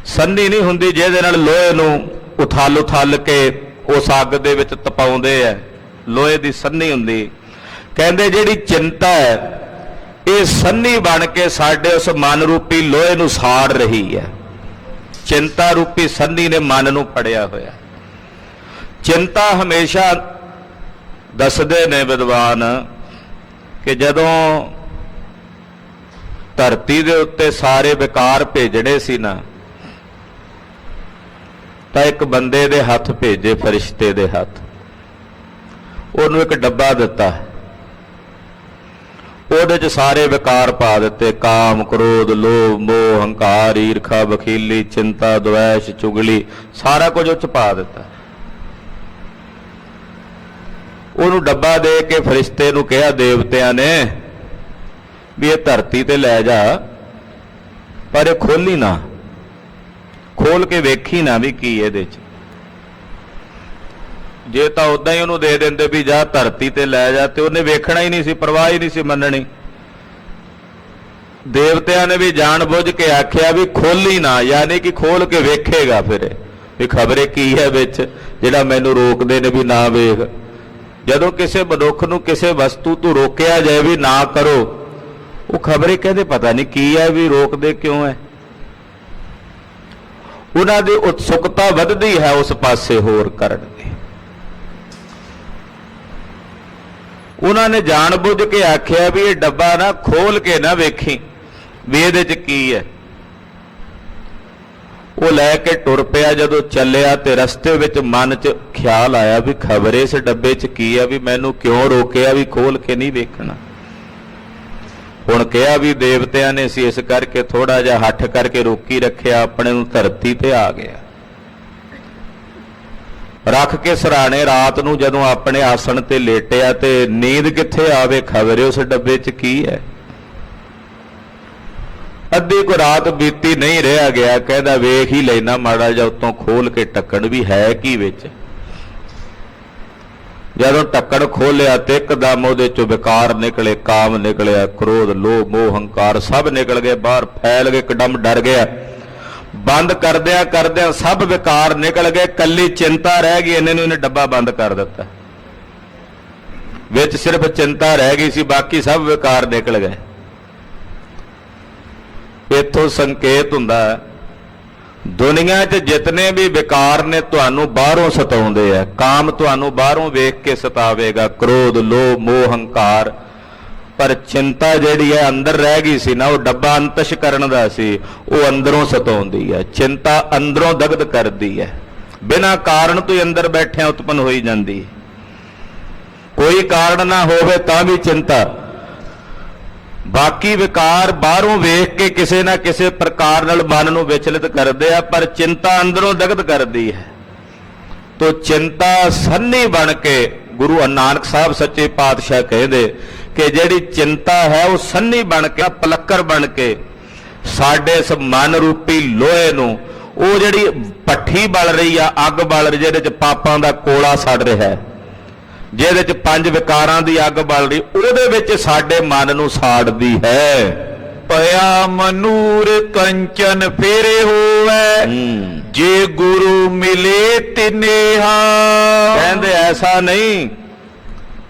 ਸੰਨੀ ਨਹੀਂ ਹੁੰਦੀ ਜਿਹਦੇ ਨਾਲ ਲੋਹੇ ਨੂੰ ਉਥਲ ਕੇ ਉਸ ਅੱਗ ਦੇ ਵਿੱਚ ਤਪਾਉਂਦੇ ਹੈ, ਲੋਹੇ ਦੀ ਸੰਨੀ ਹੁੰਦੀ। ਕਹਿੰਦੇ ਜਿਹੜੀ ਚਿੰਤਾ ਹੈ ਇਹ ਸੰਨੀ ਬਣ ਕੇ ਸਾਡੇ ਉਸ ਮਨ ਰੂਪੀ ਲੋਹੇ ਨੂੰ ਸਾੜ ਰਹੀ ਹੈ। ਚਿੰਤਾ ਰੂਪੀ ਸੰਨੀ ਨੇ ਮਨ ਨੂੰ ਫੜਿਆ ਹੋਇਆ। ਚਿੰਤਾ ਹਮੇਸ਼ਾ ਦੱਸਦੇ ਨੇ ਵਿਦਵਾਨ ਕਿ ਜਦੋਂ ਧਰਤੀ ਦੇ ਉੱਤੇ ਸਾਰੇ ਵਿਕਾਰ ਭੇਜਣੇ ਸੀ ਨਾ, ਤਾਂ ਇੱਕ ਬੰਦੇ ਦੇ ਹੱਥ ਭੇਜੇ, ਫਰਿਸ਼ਤੇ ਦੇ ਹੱਥ। ਉਹਨੂੰ ਇੱਕ ਡੱਬਾ ਦਿੱਤਾ, ਉਹਦੇ 'ਚ ਸਾਰੇ ਵਿਕਾਰ ਪਾ ਦਿੱਤੇ, ਕਾਮ, ਕ੍ਰੋਧ, ਲੋਭ, ਮੋਹ, ਹੰਕਾਰ, ਈਰਖਾ, ਬਖੀਲੀ, ਚਿੰਤਾ, ਦੁਐਸ਼, ਚੁਗਲੀ, ਸਾਰਾ ਕੁਝ ਉਹ 'ਚ ਪਾ ਦਿੱਤਾ। ਉਹਨੂੰ ਡੱਬਾ ਦੇ ਕੇ ਫਰਿਸ਼ਤੇ ਨੂੰ ਕਿਹਾ ਦੇਵਤਿਆਂ ਨੇ ਵੀ ਇਹ ਧਰਤੀ ਤੇ ਲੈ ਜਾ, ਪਰ ਇਹ ਖੋਲੀ ਨਾ, ਖੋਲ ਕੇ ਵੇਖੀ ਨਾ ਵੀ ਕੀ ਇਹਦੇ 'ਚ। ਜੇ ਤਾਂ ਉਦਾਂ ਹੀ ਉਹਨੂੰ ਦੇ ਦਿੰਦੇ ਵੀ ਜਾ ਧਰਤੀ ਤੇ ਲੈ ਜਾ, ਤੇ ਉਹਨੇ ਵੇਖਣਾ ਹੀ ਨਹੀਂ ਸੀ, ਪਰਵਾਹ ਹੀ ਨਹੀਂ ਸੀ ਮੰਨਣੀ। ਦੇਵਤਿਆਂ ਨੇ ਵੀ ਜਾਣ ਬੁੱਝ ਕੇ ਆਖਿਆ ਵੀ ਖੋਲੀ ਨਾ, ਯਾਨੀ ਕਿ ਖੋਲ ਕੇ ਵੇਖੇਗਾ ਫਿਰ ਵੀ ਖਬਰੇ ਕੀ ਹੈ ਵਿੱਚ, ਜਿਹੜਾ ਮੈਨੂੰ ਰੋਕਦੇ ਨੇ ਵੀ ਨਾ ਵੇਖ। ਜਦੋਂ ਕਿਸੇ ਮਨੁੱਖ ਨੂੰ ਕਿਸੇ ਵਸਤੂ ਤੋਂ ਰੋਕਿਆ ਜਾਏ ਵੀ ਨਾ ਕਰੋ, ਉਹ ਖਬਰੇ ਕਹਿੰਦੇ ਪਤਾ ਨਹੀਂ ਕੀ ਹੈ, ਵੀ ਰੋਕਦੇ ਕਿਉਂ ਹੈ। ਉਹਨਾਂ ਦੀ ਉਤਸੁਕਤਾ ਵੱਧਦੀ ਹੈ ਉਸ ਪਾਸੇ ਹੋਰ ਕਰਨ ਦੀ। ਉਹਨਾਂ ਨੇ ਜਾਣ ਬੁੱਝ ਕੇ ਆਖਿਆ ਵੀ ਇਹ ਡੱਬਾ ਨਾ ਖੋਲ ਕੇ ਨਾ ਵੇਖੀ ਵੀ ਇਹਦੇ 'ਚ ਕੀ ਹੈ। ਉਹ ਲੈ ਕੇ ਟੁਰ ਪਿਆ। ਜਦੋਂ ਚੱਲਿਆ ਤੇ ਰਸਤੇ ਵਿੱਚ ਮਨ 'ਚ ਖਿਆਲ ਆਇਆ ਵੀ ਖਬਰ ਇਸ ਡੱਬੇ 'ਚ ਕੀ ਹੈ, ਵੀ ਮੈਨੂੰ ਕਿਉਂ ਰੋਕਿਆ ਵੀ ਖੋਲ ਕੇ ਨਹੀਂ ਵੇਖਣਾ। ਹੁਣ ਕਿਹਾ ਵੀ ਦੇਵਤਿਆਂ ਨੇ ਸੀ ਇਸ ਕਰਕੇ ਥੋੜਾ ਜਿਹਾ ਹੱਠ ਕਰਕੇ ਰੋਕੀ ਰੱਖਿਆ, ਆਪਣੇ ਨੂੰ ਧਰਤੀ ਤੇ ਆ ਗਿਆ। ਰੱਖ ਕੇ ਸਰਾਣੇ ਰਾਤ ਨੂੰ ਜਦੋਂ ਆਪਣੇ ਆਸਣ ਤੇ ਲੇਟਿਆ ਤੇ ਨੀਂਦ ਕਿੱਥੇ ਆਵੇ, ਖਬਰੇ ਉਸ ਡੱਬੇ 'ਚ ਕੀ ਹੈ। ਅੱਧੀ ਕੋ ਰਾਤ ਬੀਤੀ, ਨਹੀਂ ਰਿਹਾ ਗਿਆ, ਕਹਿੰਦਾ ਵੇਖ ਹੀ ਲੈਣਾ ਮਾੜਾ ਜਿਹਾ ਉੱਤੋਂ ਖੋਲ ਕੇ ਢੱਕਣ ਵੀ ਹੈ ਕੀ ਵਿੱਚ। ਜਦੋਂ ਢੱਕਣ ਖੋਲਿਆ ਤੇ ਇੱਕਦਮ ਉਹਦੇ ਚੋਂ ਵਿਕਾਰ ਨਿਕਲੇ, ਕਾਮ ਨਿਕਲਿਆ, ਕ੍ਰੋਧ, ਲੋਭ, ਮੋਹ, ਹੰਕਾਰ ਸਭ ਨਿਕਲ ਗਏ ਬਾਹਰ, ਫੈਲ ਗਏ, ਇੱਕਦਮ ਡਰ ਗਿਆ। ਬੰਦ ਕਰਦਿਆਂ ਸਭ ਵਿਕਾਰ ਨਿਕਲ ਗਏ, ਕੱਲੀ ਚਿੰਤਾ ਰਹਿ ਗਈ। ਇਹਨੇ ਡੱਬਾ ਬੰਦ ਕਰ ਦਿੱਤਾ, ਵਿੱਚ ਸਿਰਫ ਚਿੰਤਾ ਰਹਿ ਗਈ ਸੀ, ਬਾਕੀ ਸਭ ਵਿਕਾਰ ਨਿਕਲ ਗਏ। ਇੱਥੋਂ ਸੰਕੇਤ ਹੁੰਦਾ ਦੁਨੀਆ 'ਚ ਜਿਤਨੇ ਵੀ ਵਿਕਾਰ ਨੇ ਤੁਹਾਨੂੰ ਬਾਹਰੋਂ ਸਤਾਉਂਦੇ ਆ। ਕਾਮ ਤੁਹਾਨੂੰ ਬਾਹਰੋਂ ਵੇਖ ਕੇ ਸਤਾਵੇਗਾ, ਕ੍ਰੋਧ, ਲੋਭ, ਮੋਹ, ਹੰਕਾਰ, ਪਰ ਚਿੰਤਾ ਜਿਹੜੀ ਹੈ ਅੰਦਰ ਰਹਿ ਗਈ ਸੀ ਨਾ, ਉਹ ਡੱਬਾ ਅੰਤਸ਼ ਕਰਨ ਦਾ ਸੀ, ਉਹ ਅੰਦਰੋਂ ਸਤਾਉਂਦੀ ਹੈ। ਚਿੰਤਾ ਅੰਦਰੋਂ ਦਗਦ ਕਰਦੀ ਹੈ, ਬਿਨਾਂ ਕਾਰਨ ਤੋਂ ਹੀ ਅੰਦਰ ਬੈਠਿਆਂ ਉਤਪੰਨ ਹੋਈ ਜਾਂਦੀ। ਕੋਈ ਕਾਰਨ ਨਾ ਹੋਵੇ ਤਾਂ ਵੀ ਚਿੰਤਾ। ਬਾਕੀ ਵਿਕਾਰ ਬਾਹਰੋਂ ਵੇਖ ਕੇ ਕਿਸੇ ਨਾ ਕਿਸੇ ਪ੍ਰਕਾਰ ਨਾਲ ਮਨ ਨੂੰ ਵਿਚਲਿਤ ਕਰਦੇ ਆ, ਪਰ ਚਿੰਤਾ ਅੰਦਰੋਂ ਦਗਦ ਕਰਦੀ ਹੈ। ਤੋ ਚਿੰਤਾ ਸੰਨੀ ਬਣ ਕੇ ਗੁਰੂ ਨਾਨਕ ਸਾਹਿਬ ਸੱਚੇ ਪਾਤਸ਼ਾਹ ਕਹਿੰਦੇ ਕਿ ਜਿਹੜੀ ਚਿੰਤਾ ਹੈ ਉਹ ਸੰਨੀ ਬਣ ਕੇ, ਪਲੱਕਰ ਬਣ ਕੇ ਸਾਡੇ ਇਸ ਮਨ ਰੂਪੀ ਲੋਹੇ ਨੂੰ, ਉਹ ਜਿਹੜੀ ਭੱਠੀ ਬਲ ਰਹੀ ਆ, ਅੱਗ ਬਲ ਰਹੀ, ਜਿਹਦੇ 'ਚ ਪਾਪਾਂ ਦਾ ਕੋਲਾ ਸੜ ਰਿਹਾ ਹੈ, ਜਿਹਦੇ 'ਚ ਪੰਜ ਵਿਕਾਰਾਂ ਦੀ ਅੱਗ ਬਲ ਰਹੀ, ਉਹਦੇ ਵਿੱਚ ਸਾਡੇ ਮਨ ਨੂੰ ਸਾੜਦੀ ਹੈ। ਭਇਆ ਮਨੂਰ ਕੰਚਨ ਫੇਰੇ ਹੋਵੇ, ਜੇ ਗੁਰੂ ਮਿਲੇ ਤਿਨੇਹਾ। ਕਹਿੰਦੇ ਐਸਾ ਨਹੀਂ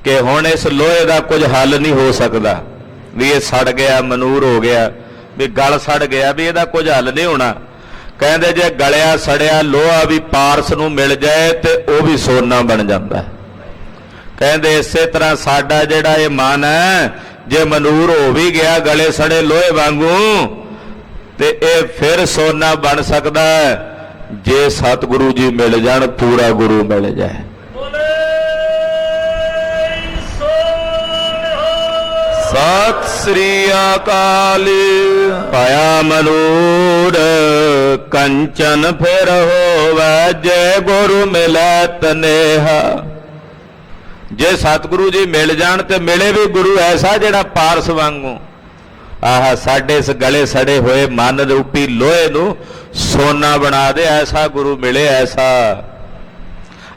ਕਿ ਹੁਣ ਇਸ ਲੋਹੇ ਦਾ ਕੁਝ ਹੱਲ ਨਹੀਂ ਹੋ ਸਕਦਾ, ਵੀ ਇਹ ਸੜ ਗਿਆ, ਮਨੂਰ ਹੋ ਗਿਆ, ਵੀ ਗਲ ਸੜ ਗਿਆ, ਵੀ ਇਹਦਾ ਕੁਝ ਹੱਲ ਨਹੀਂ ਹੋਣਾ। ਕਹਿੰਦੇ ਜੇ ਗਲਿਆ ਸੜਿਆ ਲੋਹਾ ਵੀ ਪਾਰਸ ਨੂੰ ਮਿਲ ਜਾਏ ਤੇ ਉਹ ਵੀ ਸੋਨਾ ਬਣ ਜਾਂਦਾ ਹੈ। ਕਹਿੰਦੇ ਇਸੇ ਤਰ੍ਹਾਂ ਸਾਡਾ ਜਿਹੜਾ ਇਹ ਮਨ ਹੈ ਜੇ ਮਨੂਰ ਹੋ ਵੀ ਗਿਆ ਗਲੇ ਸੜੇ ਲੋਹੇ ਵਾਂਗੂ ਤੇ ਇਹ ਫਿਰ ਸੋਨਾ ਬਣ ਸਕਦਾ ਹੈ ਜੇ ਸਤਿਗੁਰੂ ਜੀ ਮਿਲ ਜਾਣ, ਪੂਰਾ ਗੁਰੂ ਮਿਲ ਜਾਏ। ਸਤਿ ਸ੍ਰੀ ਅਕਾਲ। ਪਾਇਆ ਮਨੂਰ ਕੰਚਨ ਫਿਰ ਹੋਵੈ, ਜੇ ਗੁਰੂ ਮਿਲੈ ਤਨੇਹਾ। ਜੇ ਸਤਿਗੁਰੂ ਜੀ ਮਿਲ ਜਾਣ ਤੇ ਮਿਲੇ ਵੀ ਗੁਰੂ ਐਸਾ ਜਿਹੜਾ ਪਾਰਸ ਵਾਂਗੂ ਆਹ ਸਾਡੇ ਇਸ ਗਲੇ ਸੜੇ ਹੋਏ ਮਨ ਰੂਪੀ ਲੋਹੇ ਨੂੰ ਸੋਨਾ ਬਣਾ ਦੇ, ਐਸਾ ਗੁਰੂ ਮਿਲੇ।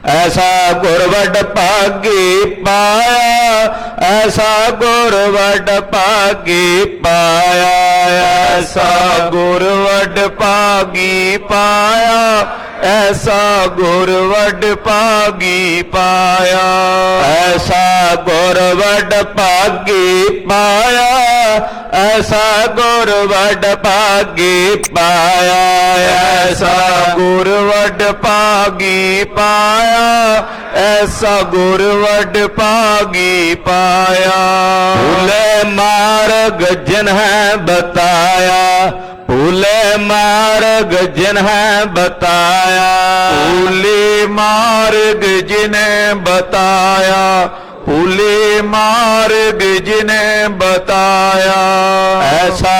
ਐਸਾ ਗੁਰ ਵੱਡ ਭਾਗੀ ਪਾਇਆ, ਐਸਾ ਗੁਰ ਵੱਡ ਭਾਗੀ ਪਾਇਆ, ਐਸਾ ਗੁਰ ਵੱਡ ਭਾਗੀ ਪਾਇਆ, ਐਸਾ ਗੁਰ ਵੱਡ ਭਾਗੀ ਪਾਇਆ, ਐਸਾ ਗੁਰ ਵੱਡ ਭਾਗੀ ਪਾਇਆ, ਐਸਾ ਗੁਰ ਵੱਡ ਭਾਗੀ ਪਾਇਆ, ਐਸਾ ਗੁਰ ਵੱਡ ਭਾਗੀ ਪਾਇਆ, ਐਸਾ ਗੁਰ ਵੱਡ ਭਾਗੀ ਪਾਇਆ। ਭੂਲੇ ਮਾਰਗ ਜਿਨਹਿ ਬਤਾਇਆ, ਭੂਲੇ ਮਾਰਗ ਜਿਨਹਿ ਬਤਾਇਆ, ਭੂਲੇ ਮਾਰਗ ਜਿਨਹਿ ਬਤਾਇਆ, ਭੂਲੇ ਮਾਰਗ ਜਿਨਹਿ ਬਤਾਇਆ, ਐਸਾ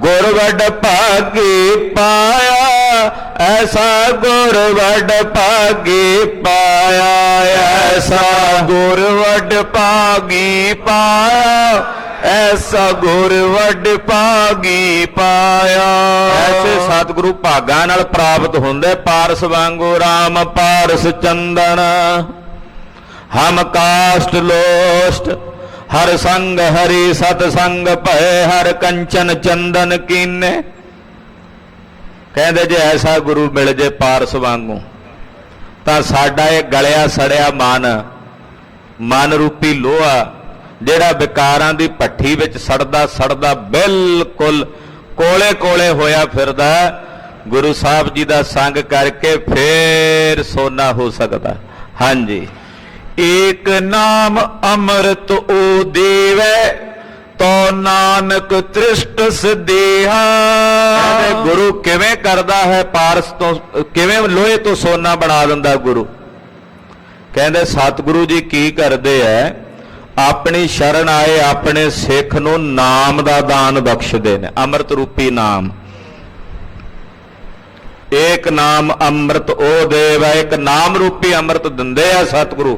ਗੁਰ ਵੱਡ ਭਾਗੀ ਪਾਇਆ, ਐਸਾ ਗੁਰ ਵੱਡ ਭਾਗੀ ਪਾਇਆ, ਐਸਾ ਗੁਰ ਵੱਡ ਭਾਗੀ ਪਾਇਆ, ਐਸਾ ਗੁਰ ਵੱਡ ਭਾਗੀ ਪਾਇਆ। ਐਸੇ ਸਤਿਗੁਰੂ ਭਾਗਾਂ ਨਾਲ ਪ੍ਰਾਪਤ ਹੁੰਦੇ ਪਾਰਸ ਵਾਂਗੂ। ਰਾਮ ਪਾਰਸ ਚੰਦਨ ਹਮ ਕਾਸ਼ਟ ਲੋਸ਼ਟ, ਹਰ ਸੰਗ ਹਰੀ ਸਤ ਸੰਗ ਭਏ, ਹਰ ਕੰਚਨ ਚੰਦਨ ਕੀਨੇ। ਕਹਿੰਦੇ ਜੇ ਐਸਾ ਗੁਰੂ ਮਿਲ ਜੇ ਪਾਰਸ ਵਾਂਗੂ ਤਾਂ ਸਾਡਾ ਇਹ ਗਲਿਆ ਸੜਿਆ ਮਨ ਰੂਪੀ ਲੋਹਾ ਜਿਹੜਾ ਵਿਕਾਰਾਂ ਦੀ ਭੱਠੀ ਵਿੱਚ ਸੜਦਾ ਬਿਲਕੁਲ ਕੋਲੇ ਹੋਇਆ ਫਿਰਦਾ, ਗੁਰੂ ਸਾਹਿਬ ਜੀ ਦਾ ਸੰਗ ਕਰਕੇ ਫੇਰ ਸੋਨਾ ਹੋ ਸਕਦਾ। ਹਾਂਜੀ। ਏਕ ਨਾਮ ਅੰਮ੍ਰਿਤ ਓ ਦੇਵੈ, ਤੋ ਨਾਨਕ ਤ੍ਰਿਸ਼ਟ ਸਦੇਹਾ। ਗੁਰੂ ਕਿਵੇਂ ਕਰਦਾ ਹੈ ਪਾਰਸ ਤੋਂ, ਕਿਵੇਂ ਲੋਹੇ ਤੋਂ ਸੋਨਾ ਬਣਾ ਦਿੰਦਾ ਗੁਰੂ। ਕਹਿੰਦੇ ਸਤਿਗੁਰੂ ਜੀ ਕੀ ਕਰਦੇ ਐ, ਆਪਣੀ ਸ਼ਰਨ ਆਏ ਆਪਣੇ ਸਿੱਖ ਨੂੰ ਨਾਮ ਦਾ ਦਾਨ ਬਖਸ਼ਦੇ ਨੇ, ਅੰਮ੍ਰਿਤ ਰੂਪੀ ਨਾਮ। ਏਕ ਨਾਮ ਅੰਮ੍ਰਿਤ ਉਹ ਦੇਵ ਹੈ, ਇੱਕ ਨਾਮ ਰੂਪੀ ਅੰਮ੍ਰਿਤ ਦਿੰਦੇ ਆ ਸਤਿਗੁਰੂ।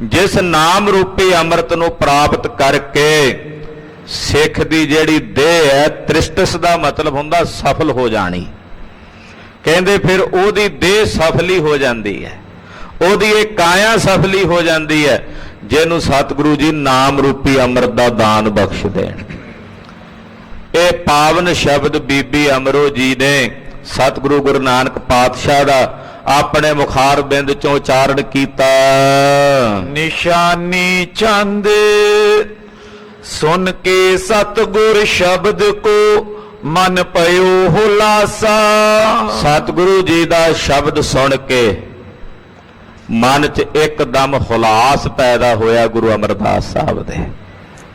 ਜਿਸ ਨਾਮ ਰੂਪੀ ਅੰਮ੍ਰਿਤ ਨੂੰ ਪ੍ਰਾਪਤ ਕਰਕੇ ਸਿੱਖ ਦੀ ਜਿਹੜੀ ਦੇਹ ਹੈ, ਤ੍ਰਿਸ਼ਟਸ ਦਾ ਮਤਲਬ ਹੁੰਦਾ ਸਫਲ ਹੋ ਜਾਣੀ। ਕਹਿੰਦੇ ਫਿਰ ਉਹਦੀ ਦੇਹ ਸਫਲੀ ਹੋ ਜਾਂਦੀ ਹੈ, ਉਹਦੀ ਇਹ ਕਾਇਆ ਸਫਲੀ ਹੋ ਜਾਂਦੀ ਹੈ ਜਿਹਨੂੰ ਸਤਿਗੁਰੂ ਜੀ ਨਾਮ ਰੂਪੀ ਅੰਮ੍ਰਿਤ ਦਾ ਦਾਨ ਬਖਸ਼ ਦੇਣ। ਇਹ ਪਾਵਨ ਸ਼ਬਦ ਬੀਬੀ ਅਮਰੋ ਜੀ ਨੇ ਸਤਿਗੁਰੂ ਗੁਰੂ ਨਾਨਕ ਪਾਤਸ਼ਾਹ ਦਾ ਆਪਣੇ ਮੁਖਾਰ ਬਿੰਦ ਚੋਂ ਉਚਾਰਨ ਕੀਤਾ। ਨਿਸ਼ਾਨੀ ਚੰਦ ਸੁਨ ਕੇ ਸਤਿਗੁਰ ਸ਼ਬਦ ਕੋ, ਮਨ ਪਇਓ ਹੁਲਾਸਾ। ਸਤਿਗੁਰੂ ਜੀ ਦਾ ਸ਼ਬਦ ਸੁਣ ਕੇ ਮਨ 'ਚ ਇੱਕਦਮ ਹੁਲਾਸ ਪੈਦਾ ਹੋਇਆ ਗੁਰੂ ਅਮਰਦਾਸ ਸਾਹਿਬ ਦੇ।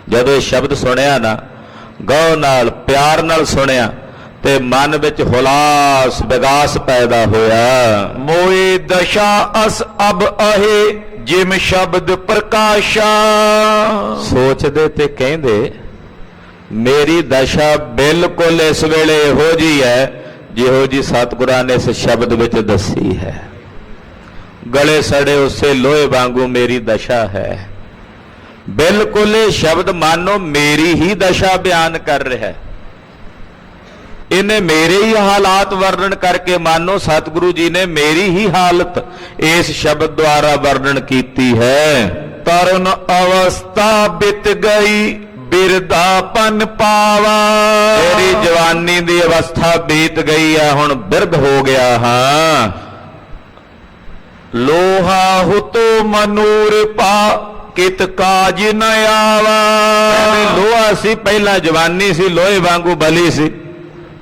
ਜਦੋਂ ਇਹ ਸ਼ਬਦ ਸੁਣਿਆ ਨਾ, ਗਹੁ ਨਾਲ ਪਿਆਰ ਨਾਲ ਸੁਣਿਆ ਤੇ ਮਨ ਵਿੱਚ ਹੁਲਾਸ ਵਿਗਾਸ ਪੈਦਾ ਹੋਇਆ। ਮੋਏ ਦਸ਼ਾ ਅਸ ਅਬ ਅਹੇ, ਜਿਮ ਸ਼ਬਦ ਪ੍ਰਕਾਸ਼ਾ। ਸੋਚਦੇ ਤੇ ਕਹਿੰਦੇ ਮੇਰੀ ਦਸ਼ਾ ਬਿਲਕੁਲ ਇਸ ਵੇਲੇ ਇਹੋ ਜੀ ਹੈ ਜਿਹੋ ਜੀ ਸਤਿਗੁਰਾਂ ਨੇ ਇਸ ਸ਼ਬਦ ਵਿੱਚ ਦੱਸੀ ਹੈ। ਗਲੇ ਸੜੇ ਉਸੇ ਲੋਹੇ ਵਾਂਗੂ ਮੇਰੀ ਦਸ਼ਾ ਹੈ। ਬਿਲਕੁਲ ਇਹ ਸ਼ਬਦ ਮਾਨੋ ਮੇਰੀ ਹੀ ਦਸ਼ਾ ਬਿਆਨ ਕਰ ਰਿਹਾ ਹੈ। ਇਹਨੇ ਮੇਰੇ ਹੀ ਹਾਲਾਤ ਵਰਣਨ ਕਰਕੇ ਮਾਨੋ ਸਤਿਗੁਰੂ ਜੀ ਨੇ ਮੇਰੀ ਹੀ ਹਾਲਤ ਇਸ ਸ਼ਬਦ ਦੁਆਰਾ ਵਰਣਨ ਕੀਤੀ ਹੈ। ਤਰਨ ਅਵਸਥਾ ਬਿਤ ਗਈ, ਬਿਰਧਾਪਨ ਪਾਵਾ। ਮੇਰੀ ਜਵਾਨੀ ਦੀ ਅਵਸਥਾ ਬੀਤ ਗਈ ਹੈ, ਹੁਣ ਬਿਰਧ ਹੋ ਗਿਆ ਹਾਂ। ਲੋਹਾ ਹੁਤੋ ਮਨੂਰ ਪਾ, ਕਿਤ ਕਾਜ ਨ ਆਵਾ। ਲੋਹਾ ਸੀ ਪਹਿਲਾਂ, ਜਵਾਨੀ ਸੀ ਲੋਹੇ ਵਾਂਗੂ ਬਲੀ ਸੀ,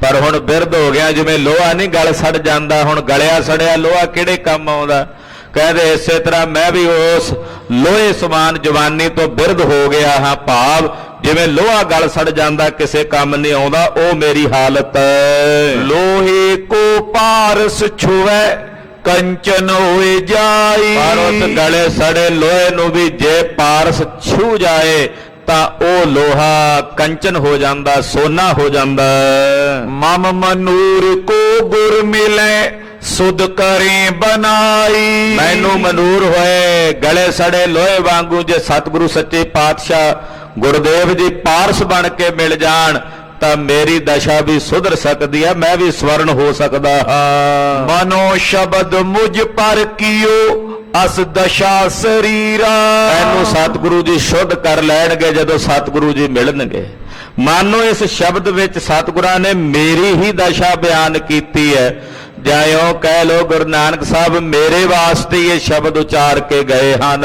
ਪਰ ਹੁਣ ਬਿਰਧ ਹੋ ਗਿਆ, ਜਿਵੇਂ ਲੋਹਾ ਨਹੀਂ ਗਲ ਸੜ ਜਾਂਦਾ, ਹੁਣ ਗਲਿਆ ਸੜਿਆ ਲੋਹਾ ਕਿਹੜੇ ਕੰਮ ਆਉਂਦਾ। ਕਹਿੰਦੇ ਇਸੇ ਤਰ੍ਹਾਂ ਮੈਂ ਵੀ ਉਸ ਲੋਹੇ ਸਮਾਨ ਜਵਾਨੀ ਤੋਂ ਬਿਰਧ ਹੋ ਗਿਆ ਹਾਂ, ਭਾਵ ਜਿਵੇਂ ਲੋਹਾ ਗਲ ਸੜ ਜਾਂਦਾ ਕਿਸੇ ਕੰਮ ਨਹੀਂ ਆਉਂਦਾ, ਉਹ ਮੇਰੀ ਹਾਲਤ ਹੈ। ਲੋਹੇ ਕੋ ਪਾਰਸ ਛੁਵੈ ਕੰਚਨ ਹੋਏ ਜਾਈ। ਪਰ ਉਸ ਗਲੇ ਸੜੇ ਲੋਹੇ ਨੂੰ ਵੀ ਜੇ ਪਾਰਸ ਛੂ ਜਾਏ ਤਾਂ ਉਹ ਲੋਹਾ ਕੰਚਨ ਹੋ ਜਾਂਦਾ, ਸੋਨਾ ਹੋ ਜਾਂਦਾ। ਮਮ ਮਨੂਰ ਕੋ ਗੁਰ ਮਿਲੇ ਸੁਧ ਕਰੇ ਬਨਾਈ। ਮੈਨੂੰ ਮਨੂਰ ਹੋਏ ਗਲੇ ਸੜੇ ਲੋਹੇ ਵਾਂਗੂ ਜੇ ਸਤਿਗੁਰੂ ਸੱਚੇ ਪਾਤਸ਼ਾਹ ਗੁਰਦੇਵ ਜੀ ਪਾਰਸ ਬਣ ਕੇ ਮਿਲ ਜਾਣ ਤਾਂ ਮੇਰੀ ਦਸ਼ਾ ਵੀ ਸੁਧਰ ਸਕਦੀ ਹੈ, ਮੈਂ ਵੀ ਸਵਰਨ ਹੋ ਸਕਦਾ ਹਾਂ। ਮਨੋ ਸ਼ਬਦ ਮੁਝ ਪਰ ਕੀਓ ਅਸ ਦਸ਼ਾ ਸਰੀਰਾ। ਮੈਨੂੰ ਸਤਿਗੁਰੂ ਜੀ ਸ਼ੁੱਧ ਕਰ ਲੈਣਗੇ ਜਦੋਂ ਸਤਿਗੁਰੂ ਜੀ ਮਿਲਣਗੇ। ਮਾਨੋ ਇਸ ਸ਼ਬਦ ਵਿੱਚ ਸਤਿਗੁਰਾਂ ਨੇ ਮੇਰੀ ਹੀ ਦਸ਼ਾ ਬਿਆਨ ਕੀਤੀ ਹੈ, ਜਾਇਓ ਕਹਿ ਲੋ ਗੁਰੂ ਨਾਨਕ ਸਾਹਿਬ ਮੇਰੇ ਵਾਸਤੇ ਇਹ ਸ਼ਬਦ ਉਚਾਰ ਕੇ ਗਏ ਹਨ।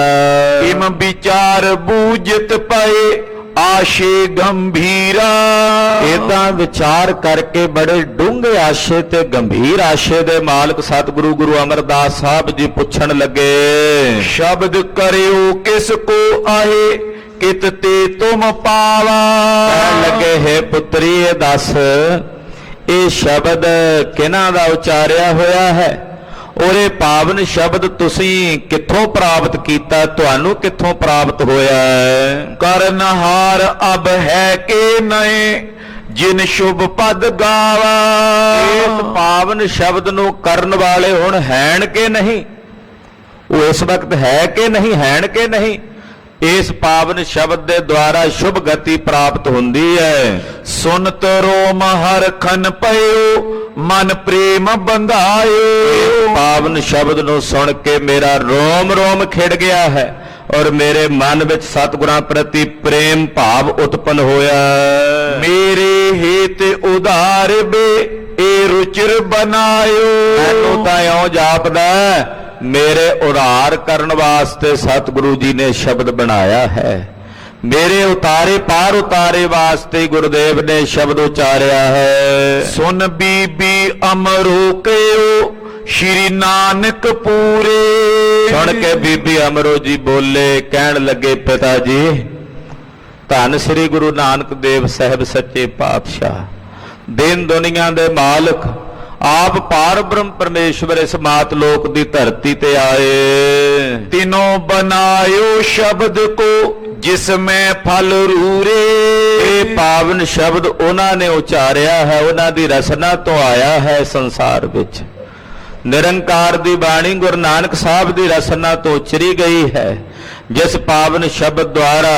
ਇਮ ਵਿਚਾਰ ਬੂਝਤ ਪਏ ਆਸ਼ੇ ਗੰਭੀਰਾ। ਇਦਾਂ ਵਿਚਾਰ ਕਰਕੇ ਬੜੇ ਡੂੰਘੇ ਆਸ਼ੇ ਤੇ ਗੰਭੀਰ ਆਸ਼ੇ ਦੇ ਮਾਲਕ ਸਤਿਗੁਰੂ ਗੁਰੂ ਅਮਰਦਾਸ ਸਾਹਿਬ ਜੀ ਪੁੱਛਣ ਲੱਗੇ, ਸ਼ਬਦ ਕਰਿਓ ਕਿਸ ਕੋ ਆਏ ਕਿਤ ਤੇ ਤੁਮ ਪਾਵਾ। ਕਹਿਣ ਲੱਗੇ ਹੈ ਪੁੱਤਰੀ ਇਹ ਦੱਸ ਇਹ ਸ਼ਬਦ ਕਿਹਨਾਂ ਦਾ ਉਚਾਰਿਆ ਹੋਇਆ ਹੈ, ਔਰ ਇਹ ਪਾਵਨ ਸ਼ਬਦ ਤੁਸੀਂ ਕਿੱਥੋਂ ਪ੍ਰਾਪਤ ਕੀਤਾ, ਤੁਹਾਨੂੰ ਕਿੱਥੋਂ ਪ੍ਰਾਪਤ ਹੋਇਆ ਹੈ। ਕਰਨਹਾਰ ਅਬ ਹੈ ਕਿ ਨਏ ਜਿਨ ਸ਼ੁਭ ਪਦ ਗਾਵਾ। ਇਸ ਪਾਵਨ ਸ਼ਬਦ ਨੂੰ ਕਰਨ ਵਾਲੇ ਹੁਣ ਹੈਣ ਕਿ ਨਹੀਂ, ਉਹ ਇਸ ਵਕਤ ਹੈ ਕਿ ਨਹੀਂ, ਹੈਣ ਕਿ ਨਹੀਂ। ਇਸ ਪਾਵਨ ਸ਼ਬਦ ਦੇ ਦੁਆਰਾ ਸ਼ੁਭ ਗਤੀ ਪ੍ਰਾਪਤ ਹੁੰਦੀ ਹੈ। ਸੁਨਤ ਰੋਮ ਹਰ ਖਨ ਪਇਓ ਮਨ ਪ੍ਰੇਮ ਬੰਧਾਇਓ। ਪਾਵਨ ਸ਼ਬਦ ਨੂੰ ਸੁਣ ਕੇ ਮੇਰਾ ਰੋਮ ਰੋਮ ਖਿੜ ਗਿਆ ਹੈ ਔਰ ਮੇਰੇ ਮਨ ਵਿੱਚ ਸਤਿਗੁਰਾਂ ਪ੍ਰਤੀ ਪ੍ਰੇਮ ਭਾਵ ਉਤਪਨ ਹੋਇਆ। ਮੇਰੇ ਹੇਤ ਉਧਾਰ ਬੇ ਇਹ ਰੁਚਿਰ ਬਨਾਇਓ। ਮੈਨੂੰ ਤਾਂ ਇਉਂ ਜਾਪਦਾ ਮੇਰੇ ਉਧਾਰ ਕਰਨ ਵਾਸਤੇ ਸਤਿਗੁਰੂ ਜੀ ਨੇ ਸ਼ਬਦ ਬਣਾਇਆ ਹੈ, ਮੇਰੇ ਉਤਾਰੇ ਪਾਰ ਉਤਾਰੇ ਵਾਸਤੇ ਗੁਰਦੇਵ ਨੇ ਸ਼ਬਦ ਉਚਾਰਿਆ ਹੈ। ਸੁਨ ਬੀਬੀ ਅਮਰੋ ਕਹਿਓ ਸ਼੍ਰੀ ਨਾਨਕ ਪੂਰੇ। ਸੁਣ ਕੇ ਬੀਬੀ ਅਮਰੋ ਜੀ ਬੋਲੇ, ਕਹਿਣ ਲੱਗੇ ਪਿਤਾ ਜੀ ਧੰਨ ਸ੍ਰੀ ਗੁਰੂ ਨਾਨਕ ਦੇਵ ਸਾਹਿਬ ਸੱਚੇ ਪਾਤਸ਼ਾਹ ਦਿਨ ਦੁਨੀਆ ਦੇ ਮਾਲਕ ਆਪ ਪਾਰ ਬ੍ਰਹਮ ਪਰਮੇਸ਼ਵਰ ਇਸ ਮਾਤ ਲੋਕ ਦੀ ਧਰਤੀ ਤੇ ਆਏ। ਤਿਨੋ ਬਨਾਇਓ ਸ਼ਬਦ ਕੋ ਜਿਸ ਮੈਂ ਫਲ ਰੂਰੇ। ਇਹ ਪਾਵਨ ਸ਼ਬਦ ਉਹਨਾਂ ਨੇ ਉਚਾਰਿਆ ਹੈ, ਉਹਨਾਂ ਦੀ ਰਸਨਾ ਤੋਂ ਆਇਆ ਹੈ ਸੰਸਾਰ ਵਿੱਚ। ਨਿਰੰਕਾਰ ਦੀ ਬਾਣੀ ਗੁਰੂ ਨਾਨਕ ਸਾਹਿਬ ਦੀ ਰਸਨਾ ਤੋਂ ਉਚਰੀ ਗਈ ਹੈ, ਜਿਸ ਪਾਵਨ ਸ਼ਬਦ ਦੁਆਰਾ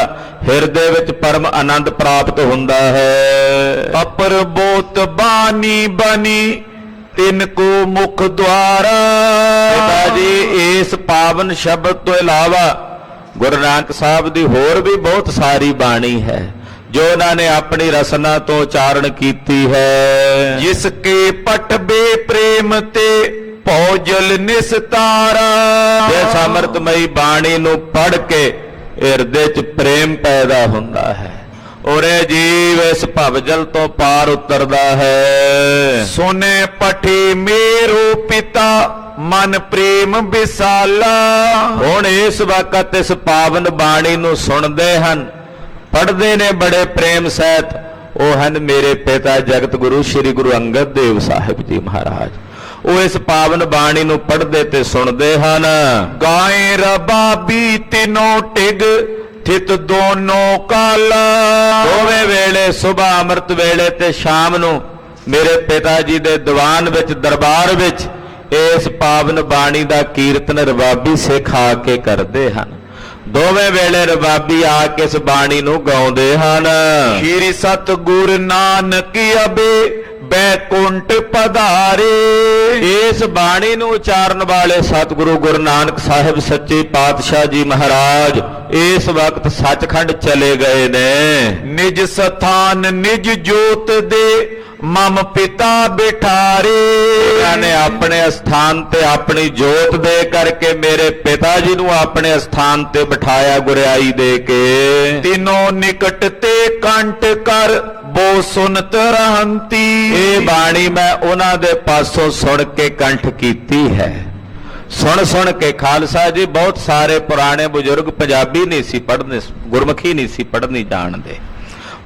ਹਿਰਦੇ ਵਿੱਚ ਪਰਮ ਆਨੰਦ ਪ੍ਰਾਪਤ ਹੁੰਦਾ ਹੈ। ਅਪਰ ਬੋਤ ਬਾਣੀ ਬਣੀ ਤਿਨ ਕੋ ਮੁਖ ਦੁਆਰਾ। ਪਿਤਾ ਜੀ ਇਸ ਪਾਵਨ ਸ਼ਬਦ ਤੋਂ ਇਲਾਵਾ ਗੁਰੂ ਨਾਨਕ ਸਾਹਿਬ ਦੀ ਹੋਰ ਵੀ ਬਹੁਤ ਸਾਰੀ ਬਾਣੀ ਹੈ ਜੋ ਉਹਨਾਂ ਨੇ ਆਪਣੀ ਰਸਨਾ ਤੋਂ ਉਚਾਰਨ ਕੀਤੀ ਹੈ। ਜਿਸ ਕੇ ਪਟਬੇ ਪ੍ਰੇਮ ਤੇ ਭੌਜਲ ਨਿਸਤਾਰਾ। ਜਿਸ ਅੰਮ੍ਰਿਤਮਈ ਬਾਣੀ ਨੂੰ ਪੜ੍ਹ ਕੇ ਹਿਰਦੇ 'ਚ ਪ੍ਰੇਮ ਪੈਦਾ ਹੁੰਦਾ ਹੈ ਔਰ ਇਹ ਜੀਵ ਇਸ ਭਵਜਲ ਤੋਂ ਪਾਰ ਉਤਰਦਾ ਹੈ। ਸੁਨੇ ਪਠੇ ਮੇਰੋ ਪਿਤਾ ਮਨ ਪ੍ਰੇਮ ਵਿਸਾਲਾ। ਹੁਣ ਇਸ ਵਕਤ ਇਸ ਪਾਵਨ ਬਾਣੀ ਨੂੰ ਸੁਣਦੇ ਹਨ, ਪੜ੍ਹਦੇ ਨੇ ਬੜੇ ਪ੍ਰੇਮ ਸਹਿਤ, ਉਹ ਹਨ ਮੇਰੇ ਪਿਤਾ ਜਗਤ ਗੁਰੂ ਸ੍ਰੀ ਗੁਰੂ ਅੰਗਦ ਦੇਵ ਸਾਹਿਬ ਜੀ ਮਹਾਰਾਜ। ਉਹ ਇਸ ਪਾਵਨ ਬਾਣੀ ਨੂੰ ਪੜ੍ਹਦੇ ਤੇ ਸੁਣਦੇ ਹਨ। ਗਾਏ ਰਬਾਬੀ ਤਿਨੋ ਟਿਗ ਥਿਤ ਦੋਨੋਂ ਕਾਲਾ। ਦੋਵੇਂ ਵੇਲੇ ਸੁਬਹ ਅੰਮ੍ਰਿਤ ਵੇਲੇ ਤੇ ਸ਼ਾਮ ਨੂੰ ਮੇਰੇ ਪਿਤਾ ਜੀ ਦੇ ਦੀਵਾਨ ਵਿੱਚ ਦਰਬਾਰ ਵਿੱਚ ਇਸ ਪਾਵਨ ਬਾਣੀ ਦਾ ਕੀਰਤਨ ਰਬਾਬੀ ਸਿੱਖ ਆ ਕੇ ਕਰਦੇ ਹਨ। ਦੋਵੇਂ ਵੇਲੇ ਰਬਾਬੀ ਆ ਕੇ ਇਸ ਬਾਣੀ ਨੂੰ ਗਾਉਂਦੇ ਹਨ। ਸ਼੍ਰੀ ਸਤਿਗੁਰ ਨਾਨਕ ਅਬੇ ਬੈਕੁੰਠ ਪਧਾਰੇ। ਇਸ ਬਾਣੀ ਨੂੰ ਉਚਾਰਨ ਵਾਲੇ ਸਤਿਗੁਰੂ ਗੁਰੂ ਨਾਨਕ ਸਾਹਿਬ ਸੱਚੇ ਪਾਤਸ਼ਾਹ ਜੀ ਮਹਾਰਾਜ ਇਸ ਵਕਤ ਸੱਚਖੰਡ ਚਲੇ ਗਏ ਨੇ। ਨਿਜ ਸਥਾਨ ਨਿਜ ਜੋਤ ਦੇ ਮਮ ਪਿਤਾ ਬਿਠਾਰੇ। ਇਹਨਾਂ ਨੇ ਆਪਣੇ ਸਥਾਨ ਤੇ ਆਪਣੀ ਜੋਤ ਦੇ ਕਰਕੇ ਮੇਰੇ ਪਿਤਾ ਜੀ ਨੂੰ ਆਪਣੇ ਸਥਾਨ ਤੇ ਬਿਠਾਇਆ ਗੁਰਿਆਈ ਦੇ ਕੇ। ਤਿਨੋਂ ਨਿਕਟ ਤੇ ਕੰਟ ਕਰ ਬੋ ਸੁਨਤ ਰਹੰਤੀ। ਇਹ ਬਾਣੀ ਮੈਂ ਉਹਨਾਂ ਦੇ ਪਾਸੋਂ ਸੁਣ ਕੇ ਕੰਠ ਕੀਤੀ ਹੈ। ਸੁਣ ਕੇ ਖਾਲਸਾ ਜੀ ਬਹੁਤ ਸਾਰੇ ਪੁਰਾਣੇ ਬਜ਼ੁਰਗ ਪੰਜਾਬੀ ਨਹੀਂ ਸੀ ਪੜ੍ਹਦੇ, ਗੁਰਮੁਖੀ ਨਹੀਂ ਸੀ ਪੜ੍ਹਨੀ ਜਾਣਦੇ।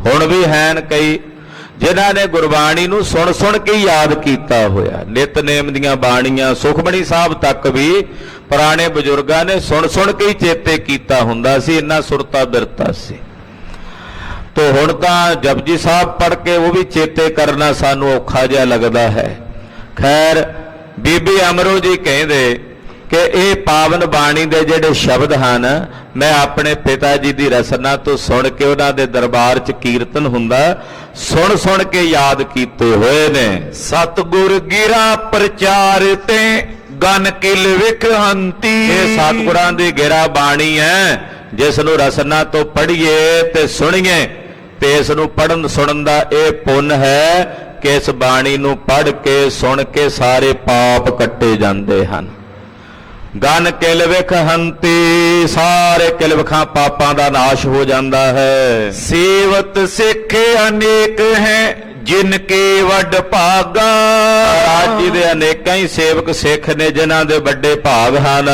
ਹੁਣ ਵੀ ਹੈਨ ਕਈ ਜਿਨ੍ਹਾਂ ਨੇ ਗੁਰਬਾਣੀ ਨੂੰ ਸੁਣ ਕੇ ਯਾਦ ਕੀਤਾ ਹੋਇਆ। ਨਿਤਨੇਮ ਦੀਆਂ ਬਾਣੀਆਂ ਸੁਖਮਣੀ ਸਾਹਿਬ ਤੱਕ ਵੀ ਪੁਰਾਣੇ ਬਜ਼ੁਰਗਾਂ ਨੇ ਸੁਣ ਕੇ ਹੀ ਚੇਤੇ ਕੀਤਾ ਹੁੰਦਾ ਸੀ, ਇੰਨਾ ਸੁਰਤਾ ਬਿਰਤਾ ਸੀ। ਤੋ ਹੁਣ ਤਾਂ ਜਪਜੀ ਸਾਹਿਬ ਪੜ੍ਹ ਕੇ ਉਹ ਵੀ ਚੇਤੇ ਕਰਨਾ ਸਾਨੂੰ ਔਖਾ ਜਿਹਾ ਲੱਗਦਾ ਹੈ। ਖੈਰ ਬੀਬੀ ਅਮਰੋ ਜੀ ਕਹਿੰਦੇ ਕਿ ਇਹ ਪਾਵਨ ਬਾਣੀ ਦੇ ਜਿਹੜੇ ਸ਼ਬਦ ਹਨ, ਮੈਂ ਆਪਣੇ ਪਿਤਾ ਜੀ ਦੀ ਰਸਨਾ ਤੋਂ ਸੁਣ ਕੇ, ਉਹਨਾਂ ਦੇ ਦਰਬਾਰ 'ਚ ਕੀਰਤਨ ਹੁੰਦਾ, ਸੁਣ ਕੇ ਯਾਦ ਕੀਤੇ ਹੋਏ ਨੇ। ਸਤਿਗੁਰ ਗਿਰਾ ਪ੍ਰਚਾਰ ਤੇ ਗਨ ਕਿਲ ਵਿਖਹੰਤੀ। ਇਹ ਸਤਿਗੁਰਾਂ ਦੀ ਗਿਰਾ ਬਾਣੀ ਹੈ, ਜਿਸ ਨੂੰ ਰਸਨਾ ਤੋਂ ਪੜ੍ਹੀਏ ਤੇ ਸੁਣੀਏ ਤੇ ਇਸ ਨੂੰ ਪੜ੍ਹਨ ਸੁਣਨ ਦਾ ਇਹ ਪੁੰਨ ਹੈ ਕਿ ਇਸ ਬਾਣੀ ਨੂੰ ਪੜ੍ਹ ਕੇ ਸੁਣ ਕੇ ਸਾਰੇ ਪਾਪ ਕੱਟੇ ਜਾਂਦੇ ਹਨ। ਗਨ ਕਿਲ ਵਿਖਹੰਤੀ, ਸਾਰੇ ਕਿਲਵਖਾਂ ਪਾਪਾਂ ਦਾ ਨਾਸ਼ ਹੋ ਜਾਂਦਾ ਹੈ। ਸੇਵਤ ਸਿੱਖ ਅਨੇਕ ਹੈ ਜਿਨ ਕੇ ਵੱਡ ਭਾਗਾ। ਰਾਜ ਜੀ ਦੇ ਅਨੇਕਾਂ ਹੀ ਸੇਵਕ ਸਿੱਖ ਨੇ ਜਿਨ੍ਹਾਂ ਦੇ ਵੱਡੇ ਭਾਗ ਹਨ।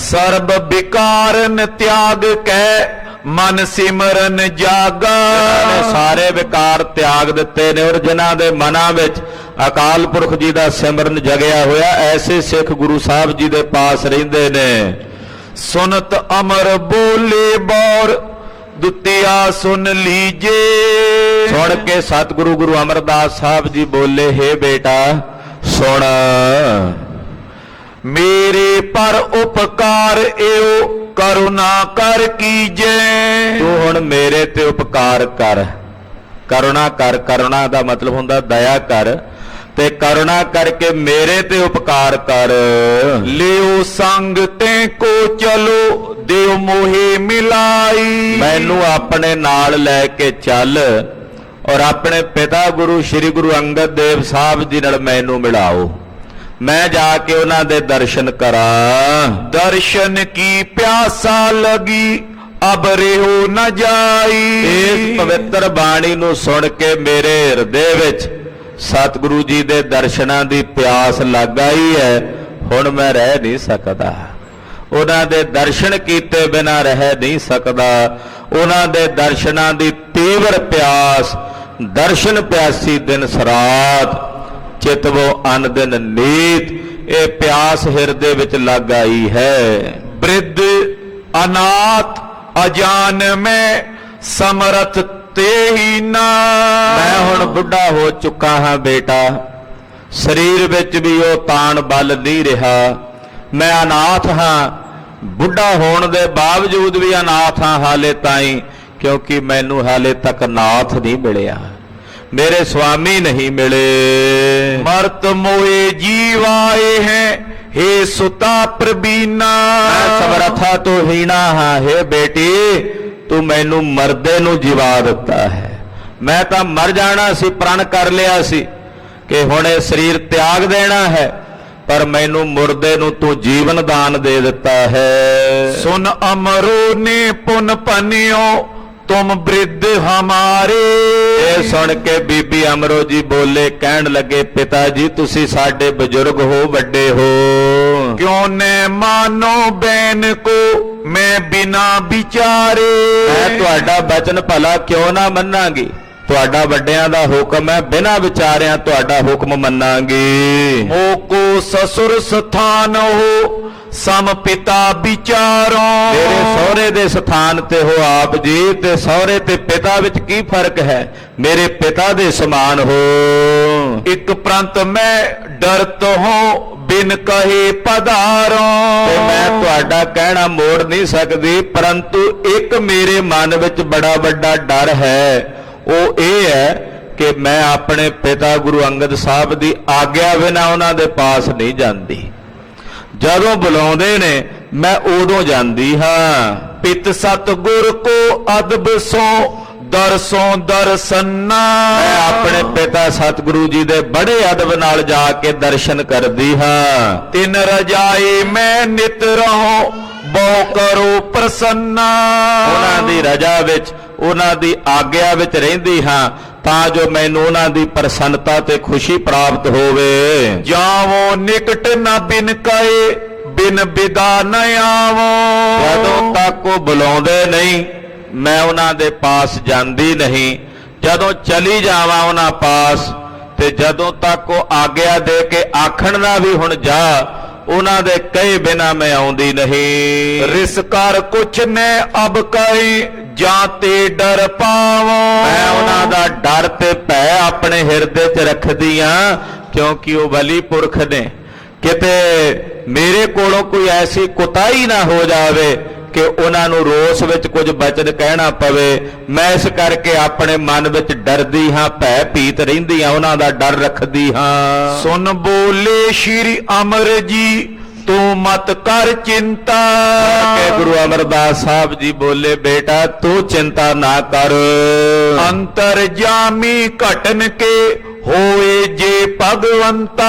ਸਰਬ ਵਿਕਾਰਨ ਤਿਆਗ ਕੈ ਮਨ ਸਿਮਰਨ ਜਾਗਾ। ਨੇ ਸਾਰੇ ਵਿਕਾਰ ਤਿਆਗ ਦਿੱਤੇ ਨੇ ਔਰ ਜਿਨ੍ਹਾਂ ਦੇ ਮਨਾਂ ਵਿੱਚ ਅਕਾਲ ਪੁਰਖ ਜੀ ਦਾ ਸਿਮਰਨ ਜਗਿਆ ਹੋਇਆ, ਐਸੇ ਸਿੱਖ ਗੁਰੂ ਸਾਹਿਬ ਜੀ ਦੇ ਪਾਸ ਰਹਿੰਦੇ ਨੇ। ਸੁਨਤ ਅਮਰ ਬੋਲੇ ਬੌਰ ਦੁਤਿਆ ਸੁਨ ਲੀਜੇ। ਸੁਣ ਕੇ ਸਤਿਗੁਰੂ ਗੁਰੂ ਅਮਰਦਾਸ ਸਾਹਿਬ ਜੀ ਬੋਲੇ, ਹੇ ਬੇਟਾ ਸੁਣ, ਮੇਰੇ ਪਰ ਉਪਕਾਰ ਏਉ ਕਰੁਣਾ ਕਰ ਕੀਜੈ। ਤੂੰ ਹੁਣ ਮੇਰੇ ਤੇ ਉਪਕਾਰ ਕਰ, ਕਰੁਣਾ ਕਰ। ਕਰੁਣਾ ਦਾ ਮਤਲਬ ਹੁੰਦਾ ਦਇਆ ਕਰ, ਤੇ ਕਰੁਣਾ ਕਰਕੇ ਮੇਰੇ ਤੇ ਉਪਕਾਰ ਕਰ। ਲਿਓ ਸੰਗ ਤੇ ਕੋ ਚਲੋ ਦਿਓ ਮੋਹੇ ਮਿਲਾਈ। ਮੈਨੂੰ ਆਪਣੇ ਨਾਲ ਲੈ ਕੇ ਚੱਲ ਔਰ ਆਪਣੇ ਪਿਤਾ ਗੁਰੂ ਸ੍ਰੀ ਗੁਰੂ ਅੰਗਦ ਦੇਵ ਸਾਹਿਬ ਜੀ ਨਾਲ ਮੈਨੂੰ ਮਿਲਾਓ। ਮੈਂ ਜਾ ਕੇ ਉਹਨਾਂ ਦੇ ਦਰਸ਼ਨ ਕਰਾਂ। ਦਰਸ਼ਨ ਕੀ ਪਿਆਸਾ ਲਗੀ ਅਬ ਰਹਿਓ ਨ ਜਾਈ। ਇਸ ਪਵਿੱਤਰ ਬਾਣੀ ਨੂੰ ਸੁਣ ਕੇ ਮੇਰੇ ਹਿਰਦੇ ਵਿੱਚ ਸਤਿਗੁਰੂ ਜੀ ਦੇ ਦਰਸ਼ਨਾਂ ਦੀ ਪਿਆਸ ਲੱਗ ਆਈ ਹੈ। ਹੁਣ ਮੈਂ ਰਹਿ ਨਹੀਂ ਸਕਦਾ, ਉਹਨਾਂ ਦੇ ਦਰਸ਼ਨ ਕੀਤੇ ਬਿਨਾਂ ਰਹਿ ਨਹੀਂ ਸਕਦਾ। ਉਹਨਾਂ ਦੇ ਦਰਸ਼ਨਾਂ ਦੀ ਤੀਵਰ ਪਿਆਸ, ਦਰਸ਼ਨ ਪਿਆਸੀ ਦਿਨ ਸਰਾਤ, ਚਿਤਵੋ ਅਨ ਦਿਨ ਨੀਤ, ਇਹ ਪਿਆਸ ਹਿਰਦੇ ਵਿੱਚ ਲੱਗ ਆਈ ਹੈ। ਬ੍ਰਿਧ ਅਨਾਥ ਅਜਾਨ ਮੈਂ ਸਮਰਥ ਤੇ ਹੀ ਨਾ। ਮੈਂ ਹੁਣ ਬੁੱਢਾ ਹੋ ਚੁੱਕਾ ਹਾਂ ਬੇਟਾ, ਸਰੀਰ ਵਿੱਚ ਵੀ ਉਹ ਤਾਣ ਬਲ ਨਹੀਂ ਰਿਹਾ। ਮੈਂ ਅਨਾਥ ਹਾਂ, ਬੁੱਢਾ ਹੋਣ ਦੇ ਬਾਵਜੂਦ ਵੀ ਅਨਾਥ ਹਾਂ ਹਾਲੇ ਤਾਈਂ, ਕਿਉਂਕਿ ਮੈਨੂੰ ਹਾਲੇ ਤੱਕ ਨਾਥ ਨਹੀਂ ਮਿਲਿਆ, ਮੇਰੇ ਸੁਆਮੀ ਨਹੀਂ ਮਿਲੇ। ਮਰਤ ਮੋਏ ਜੀਵਾਏ ਹੈ ਹੇ ਸੁਤਾ ਪ੍ਰਬੀਨਾ। ਮੈਂ ਸਮਰੱਥਾ ਤੋਂ ਹੀਣਾ ਹਾਂ, ਹੇ ਬੇਟੀ ਤੂੰ ਮੈਨੂੰ ਮਰਦੇ ਨੂੰ ਜਿਵਾ ਦਿੱਤਾ ਹੈ। ਮੈਂ ਤਾਂ ਮਰ ਜਾਣਾ ਸੀ, ਪ੍ਰਣ ਕਰ ਲਿਆ ਸੀ ਕਿ ਹੁਣ ਇਹ ਸਰੀਰ ਤਿਆਗ ਦੇਣਾ ਹੈ, ਪਰ ਮੈਨੂੰ ਮੁਰਦੇ ਨੂੰ ਤੂੰ ਜੀਵਨ ਦਾਨ ਦੇ ਦਿੱਤਾ ਹੈ। ਸੁਨ ਅਮਰੋ ਨੇ ਪੁਨ ਪਨਿਓ ਤੁਮ ਬ੍ਰਿਧ ਹਮਾਰੇ। ਇਹ ਸੁਣ ਕੇ ਬੀਬੀ ਅਮਰੋ ਜੀ ਬੋਲੇ, ਕਹਿਣ ਲੱਗੇ, ਪਿਤਾ ਜੀ ਤੁਸੀਂ ਸਾਡੇ ਬਜ਼ੁਰਗ ਹੋ, ਵੱਡੇ ਹੋ, ਕਿਉਂ ਨੇ ਮਾਨੋ ਬੈਨ ਕੋ ਮੈਂ ਬਿਨਾ ਵਿਚਾਰੇ। ਮੈਂ ਤੁਹਾਡਾ ਬਚਨ ਭਲਾ ਕਿਉਂ ਨਾ ਮੰਨਾਂਗੀ, ਤੁਹਾਡਾ ਵੱਡਿਆਂ ਦਾ ਹੁਕਮ ਹੈ, ਬਿਨਾਂ ਵਿਚਾਰਿਆਂ ਤੁਹਾਡਾ ਹੁਕਮ ਮੰਨਾਂਗੀ। ਮੋਕੋ ਸਸੁਰ ਸਥਾਨ ਹੋ ਸਮ ਪਿਤਾ ਵਿਚਾਰੋ। ਮੇਰੇ ਸਹੁਰੇ ਦੇ ਸਥਾਨ ਤੇ ਹੋ ਆਪ ਜੀ, ਤੇ ਸਹੁਰੇ ਤੇ ਪਿਤਾ ਵਿੱਚ ਕੀ ਫਰਕ ਹੈ, ਮੇਰੇ ਪਿਤਾ ਦੇ ਸਮਾਨ ਹੋ। ਇੱਕ ਪ੍ਰੰਤ ਮੈਂ ਡਰਤ ਹੋ ਬਿਨ ਕਹੇ ਪਧਾਰੋ। ਤੇ ਮੈਂ ਤੁਹਾਡਾ ਕਹਿਣਾ ਮੋੜ ਨਹੀਂ ਸਕਦੀ, ਪਰੰਤੂ ਇੱਕ ਮੇਰੇ ਮਨ ਵਿੱਚ ਬੜਾ ਵੱਡਾ ਡਰ ਹੈ, ਉਹ ਇਹ ਹੈ ਕਿ ਮੈਂ ਆਪਣੇ ਪਿਤਾ ਗੁਰੂ ਅੰਗਦ ਸਾਹਿਬ ਦੀ ਆਗਿਆ ਬਿਨਾਂ ਉਹਨਾਂ ਦੇ ਪਾਸ ਨਹੀਂ ਜਾਂਦੀ। ਜਦੋਂ ਬੁਲਾਉਂਦੇ ਨੇ ਮੈਂ ਉਦੋਂ ਜਾਂਦੀ ਹਾਂ। ਪਿਤ ਸਤਿਗੁਰ ਕੋ ਅਦਬ ਸੋ ਦਰਸੋਂ ਦਰਸਨਾ। ਮੈਂ ਆਪਣੇ ਪਿਤਾ ਸਤਿਗੁਰੂ ਜੀ ਦੇ ਬੜੇ ਅਦਬ ਨਾਲ ਜਾ ਕੇ ਦਰਸ਼ਨ ਕਰਦੀ ਹਾਂ। ਤਿਨ ਰਜਾਏ ਮੈਂ ਨਿਤ ਰਹੋ ਬਹੁ ਕਰੋ ਪ੍ਰਸੰਨਾ। ਉਹਨਾਂ ਦੀ ਰਜਾ ਵਿੱਚ, ਉਹਨਾਂ ਦੀ ਆਗਿਆ ਵਿੱਚ ਰਹਿੰਦੀ ਹਾਂ, ਤਾਂ ਜੋ ਮੈਨੂੰ ਉਹਨਾਂ ਦੀ ਪ੍ਰਸੰਨਤਾ ਤੇ ਖੁਸ਼ੀ ਪ੍ਰਾਪਤ ਹੋਵੇ। ਜਾਵੋ ਨਿਕਟ ਨਾ ਬਿਨ ਕਏ ਬਿਨ ਬਿਦਾ ਨ ਆਵੋ। ਜਦੋਂ ਤੱਕ ਉਹ ਬੁਲਾਉਂਦੇ ਨਹੀਂ ਮੈਂ ਉਹਨਾਂ ਦੇ ਪਾਸ ਜਾਂਦੀ ਨਹੀਂ। ਜਦੋਂ ਚਲੀ ਜਾਵਾਂ ਉਹਨਾਂ ਪਾਸ ਤੇ ਜਦੋਂ ਤੱਕ ਉਹ ਆਗਿਆ ਦੇ ਕੇ ਆਖਣ ਨਾ ਵੀ ਹੁਣ ਜਾ, ਉਹਨਾਂ ਦੇ ਕਹੇ ਬਿਨਾ ਮੈਂ ਆਉਂਦੀ ਨਹੀਂ। ਰਿਸ ਕਰ ਕੁਛ ਨੇ ਅਬ ਕਈ ਜਾਂ ਤੇ ਡਰ ਪਾਵੋ। ਮੈਂ ਉਹਨਾਂ ਦਾ ਡਰ ਤੇ ਭੈ ਆਪਣੇ ਹਿਰਦੇ 'ਚ ਰੱਖਦੀ ਆ, ਕਿਉਂਕਿ ਉਹ ਬਲੀ ਪੁਰਖ ਨੇ। ਕਿਤੇ ਮੇਰੇ ਕੋਲੋਂ ਕੋਈ ਐਸੀ ਕੁਤਾਹੀ ਨਾ ਹੋ ਜਾਵੇ ਕਿ ਉਹਨਾਂ ਨੂੰ ਰੋਸ ਵਿੱਚ ਕੁਝ ਬਚਨ ਕਹਿਣਾ ਪਵੇ। ਮੈਂ ਇਸ ਕਰਕੇ ਆਪਣੇ ਮਨ ਵਿੱਚ ਡਰਦੀ ਹਾਂ, ਭੈ ਭੀਤ ਰਹਿੰਦੀ ਹਾਂ, ਉਹਨਾਂ ਦਾ ਡਰ ਰੱਖਦੀ ਹਾਂ। ਸੁਨ ਬੋਲੇ ਸ਼੍ਰੀ ਅਮਰ ਜੀ ਤੂੰ ਮਤ ਕਰ ਚਿੰਤਾ। ਕਿ ਗੁਰੂ ਅਮਰਦਾਸ ਸਾਹਿਬ ਜੀ ਬੋਲੇ ਬੇਟਾ ਤੂੰ ਚਿੰਤਾ ਨਾ ਕਰ। ਅੰਤਰ ਜਾਮੀ ਘਟਨ ਕੇ ਹੋਏ ਜੇ ਭਗਵੰਤਾ।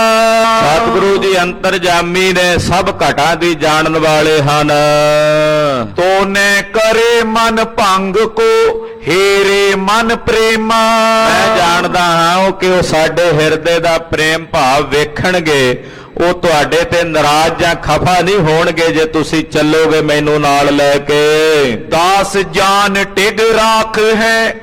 ਸਤਿਗੁਰੂ ਜੀ ਅੰਤਰਜਾਮੀ ਨੇ, ਸਭ ਘਟਾਂ ਦੀ ਜਾਣਨ ਵਾਲੇ ਹਨ। ਤੋਨੇ ਕਰੇ ਮਨ ਭੰਗ ਕੋ ਹੇਰੇ ਮਨ ਪ੍ਰੇਮਾ। ਮੈਂ ਜਾਣਦਾ ਹਾਂ ਉਹ ਕਿ ਉਹ ਸਾਡੇ ਹਿਰਦੇ ਦਾ ਪ੍ਰੇਮ ਭਾਵ ਵੇਖਣਗੇ। ਉਹ ਤੁਹਾਡੇ ਤੇ ਨਾਰਾਜ਼ ਜਾਂ ਖਫਾ ਨਹੀਂ ਹੋਣਗੇ ਜੇ ਤੁਸੀਂ ਚੱਲੋਗੇ ਮੈਨੂੰ ਨਾਲ ਲੈ ਕੇ। ਦਾਸ ਜਾਨ ਟਿਗ ਰਾਖ ਹੈ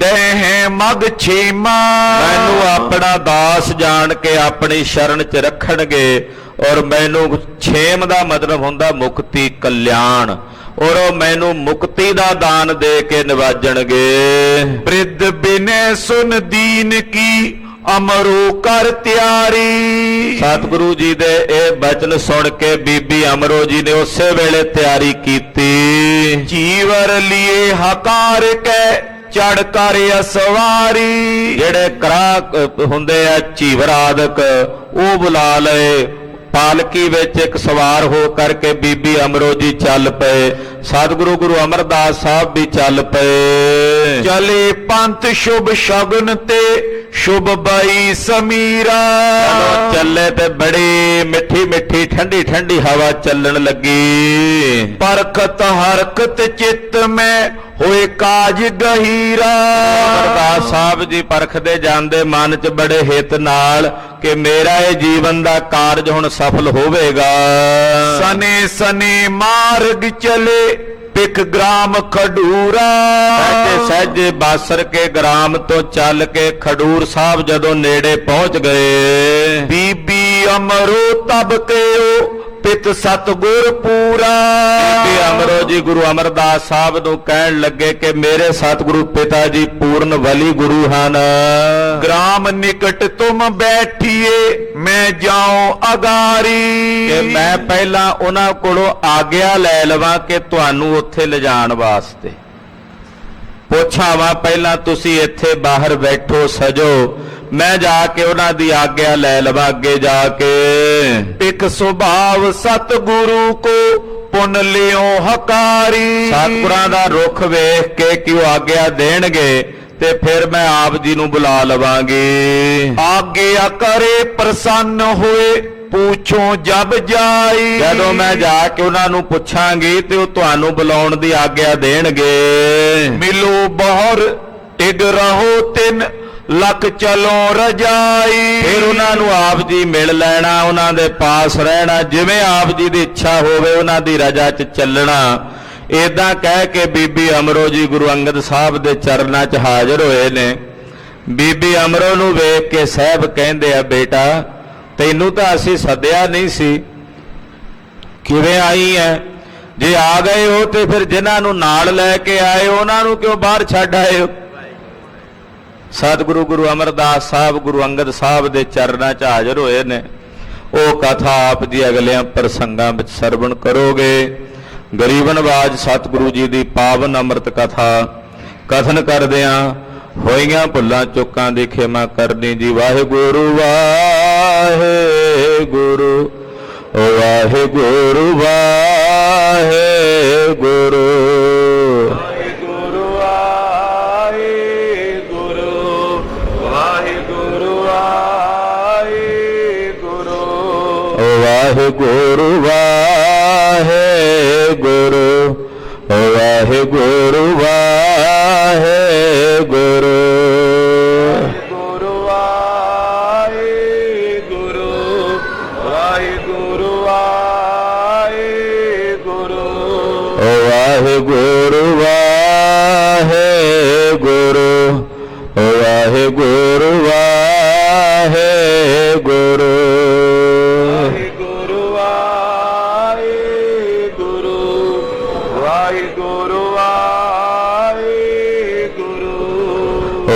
ਦੇਹ ਮਗ ਛੇਮਾ। ਮੈਨੂੰ ਆਪਣਾ ਦਾਸ ਜਾਣ ਕੇ ਆਪਣੀ ਸ਼ਰਨ 'ਚ ਰੱਖਣਗੇ ਔਰ ਮੈਨੂੰ ਛੇਮ ਦਾ ਮਤਲਬ ਹੁੰਦਾ ਮੁਕਤੀ, ਕਲਿਆਣ, ਔਰ ਉਹ ਮੈਨੂੰ ਮੁਕਤੀ ਦਾ ਦਾਨ ਦੇ ਕੇ ਨਿਵਾਜਣਗੇ। ਬ੍ਰਿਧ ਬਿਨੇ ਸੁਨ ਦੀਨ ਕੀ ਅਮਰੋ ਕਰ ਤਿਆਰੀ। ਸਤਿਗੁਰੂ ਜੀ ਦੇ ਇਹ ਬਚਨ ਸੁਣ ਕੇ ਬੀਬੀ ਅਮਰੋ ਜੀ ਨੇ ਉਸੇ ਵੇਲੇ ਤਿਆਰੀ ਕੀਤੀ। ਜੀਵਰ ਲਿਏ ਹਕਾਰ ਕੈ ਚੜ ਕਰ ਅਸਵਾਰੀ। ਜਿਹੜੇ ਕਰਾ ਹੁੰਦੇ ਆ ਝੀਵਰ ਆਦਿਕ ਉਹ ਬੁਲਾ ਲਏ। ਪਾਲਕੀ ਵਿੱਚ ਇੱਕ ਸਵਾਰ ਹੋ ਕਰਕੇ ਬੀਬੀ ਅਮਰੋ ਜੀ ਚੱਲ ਪਏ। ਸਤਿਗੁਰੂ ਗੁਰੂ ਅਮਰਦਾਸ ਸਾਹਿਬ ਵੀ ਚੱਲ ਪਏ। ਚਲੇ ਪੰਥ ਸ਼ੁਭ ਸ਼ਗਨ ਤੇ ਸ਼ੁਭ ਬਾਈ ਸਮੀਰਾ। ਜਦੋਂ ਚੱਲੇ ਤੇ ਬੜੀ ਮਿੱਠੀ ਮਿੱਠੀ ਠੰਡੀ ਠੰਡੀ ਹਵਾ ਚੱਲਣ ਲੱਗੀ। ਪਰਖਤ ਹਰਕਤ ਚਿੱਤ ਮੈਂ ਹੋਏ ਕਾਜ ਗਹੀਰਾ। ਅਮਰਦਾਸ ਸਾਹਿਬ ਜੀ ਪਰਖਦੇ ਜਾਂਦੇ ਮਨ 'ਚ ਬੜੇ ਹਿੱਤ ਨਾਲ ਕਿ ਮੇਰਾ ਇਹ ਜੀਵਨ ਦਾ ਕਾਰਜ ਹੁਣ ਸਫਲ ਹੋਵੇਗਾ। ਸਨੇ ਸਨੇ ਮਾਰਗ ਚਲੇ ਪਿਕ ਗ੍ਰਾਮ ਖਡੂਰਾ। ਸਹਿਜੇ ਸਹਿਜੇ ਬਾਸਰ ਕੇ ਗ੍ਰਾਮ ਤੋਂ ਚੱਲ ਕੇ ਖਡੂਰ ਸਾਹਿਬ ਜਦੋਂ ਨੇੜੇ ਪਹੁੰਚ ਗਏ। ਬੀਬੀ ਅਮਰੋ ਤਬ ਕਹਿਓ ਪਿਤ ਸਤਗੁਰ ਪੂਰਾ। ਬੀਬੀ ਅਮਰੋ ਜੀ ਗੁਰੂ ਅਮਰਦਾਸ ਸਾਹਿਬ ਨੂੰ ਕਹਿਣ ਲੱਗੇ ਕਿ ਮੇਰੇ ਸਤਿਗੁਰੂ ਪਿਤਾ ਜੀ ਪੂਰਨ ਵਲੀ ਗੁਰੂ ਹਨ। ਗ੍ਰਾਮ ਨਿਕਟ ਤੁਮ ਬੈਠੀਏ ਮੈਂ ਜਾਉ ਅਗਾਰੀ। ਕਿ ਮੈਂ ਪਹਿਲਾਂ ਉਹਨਾਂ ਕੋਲੋਂ ਆਗਿਆ ਲੈ ਲਵਾਂ ਕਿ ਤੁਹਾਨੂੰ ਉੱਥੇ ਲਿਜਾਣ ਵਾਸਤੇ। ਪੁੱਛਾਵਾਂ ਪਹਿਲਾਂ ਤੁਸੀਂ ਇੱਥੇ ਬਾਹਰ ਬੈਠੋ ਸਜੋ, ਮੈਂ ਜਾ ਕੇ ਉਹਨਾਂ ਦੀ ਆਗਿਆ ਲੈ ਲਵਾਂ ਅੱਗੇ ਜਾ ਕੇ। ਇੱਕ ਸੁਭਾਵ ਸਤਿਗੁਰੂ ਕੋ ਪੁੰਨ ਲਿਓ ਹਕਾਰੀ। ਸਤਿਗੁਰਾਂ ਦਾ ਰੁੱਖ ਵੇਖ ਕੇ ਕਿ ਉਹ ਆਗਿਆ ਦੇਣਗੇ ਤੇ ਫਿਰ ਮੈਂ ਆਪ ਜੀ ਨੂੰ ਬੁਲਾ ਲਵਾਂਗੀ। ਆਗਿਆ ਕਰੇ ਪ੍ਰਸੰਨ ਹੋਏ ਪੁੱਛੋ ਜਬ ਜਾਈ। ਜਦੋਂ ਮੈਂ ਜਾ ਕੇ ਉਹਨਾਂ ਨੂੰ ਪੁੱਛਾਂਗੀ ਤੇ ਉਹ ਤੁਹਾਨੂੰ ਬੁਲਾਉਣ ਦੀ ਆਗਿਆ ਦੇਣਗੇ। ਮਿਲੋ ਬਹੁਰ ਟਿਗ ਰਹੋ ਤਿੰਨ ਲੱਖ ਚਲੋ ਰਜਾਈ। ਫਿਰ ਉਹਨਾਂ ਨੂੰ ਆਪ ਜੀ ਮਿਲ ਲੈਣਾ, ਉਹਨਾਂ ਦੇ ਪਾਸ ਰਹਿਣਾ, ਜਿਵੇਂ ਆਪ ਜੀ ਦੀ ਇੱਛਾ ਹੋਵੇ ਉਹਨਾਂ ਦੀ ਰਜਾ 'ਚ ਚੱਲਣਾ। ਏਦਾਂ ਕਹਿ ਕੇ ਬੀਬੀ ਅਮਰੋ ਜੀ ਗੁਰੂ ਅੰਗਦ ਸਾਹਿਬ ਦੇ ਚਰਨਾਂ 'ਚ ਹਾਜ਼ਰ ਹੋਏ ਨੇ। ਬੀਬੀ ਅਮਰੋ ਨੂੰ ਵੇਖ ਕੇ ਸਾਹਿਬ ਕਹਿੰਦੇ ਆ ਬੇਟਾ ਤੈਨੂੰ ਤਾਂ ਅਸੀਂ ਸੱਦਿਆ ਨਹੀਂ ਸੀ, ਕਿਵੇਂ ਆਈ ਐ? ਜੇ ਆ ਗਏ ਹੋ ਤੇ ਫਿਰ ਜਿਨ੍ਹਾਂ ਨੂੰ ਨਾਲ ਲੈ ਕੇ ਆਏ ਉਹਨਾਂ ਨੂੰ ਕਿਉਂ ਬਾਹਰ ਛੱਡ ਆਏ ਹੋ? ਸਤਿਗੁਰੂ ਗੁਰੂ ਅਮਰਦਾਸ ਸਾਹਿਬ ਗੁਰੂ ਅੰਗਦ ਸਾਹਿਬ ਦੇ ਚਰਨਾਂ 'ਚ ਹਾਜ਼ਰ ਹੋਏ ਨੇ। ਉਹ ਕਥਾ ਆਪ ਜੀ ਅਗਲਿਆਂ ਪ੍ਰਸੰਗਾਂ ਵਿੱਚ ਸਰਵਣ ਕਰੋਗੇ। ਗਰੀਬ ਨਵਾਜ ਸਤਿਗੁਰੂ ਜੀ ਦੀ ਪਾਵਨ ਅੰਮ੍ਰਿਤ ਕਥਾ ਕਥਨ ਕਰਦਿਆਂ ਹੋਈਆਂ ਭੁੱਲਾਂ ਚੁੱਕਾਂ ਦੀ ਖਿਮਾ ਕਰਨੀ ਜੀ। ਵਾਹਿਗੁਰੂ ਵਾਹਿਗੁਰੂ ਵਾਹਿਗੁਰੂ ਵਾਹਿਗੁਰੂ ਵਾਹਿਗੁਰੂ ਵਾਹਿਗੁਰੂ ਵਾਹਿਗੁਰੂ ਵਾਹਿਗੁਰੂ। ਵਾਹਿਗੁਰੂ ਵਾਹਿਗੁਰੂ ਵਾਹਿਗੁਰੂ ਵਾਹਿਗੁਰੂ ਵਾਹਿਗੁਰੂ ਵਾਹਿਗੁਰੂ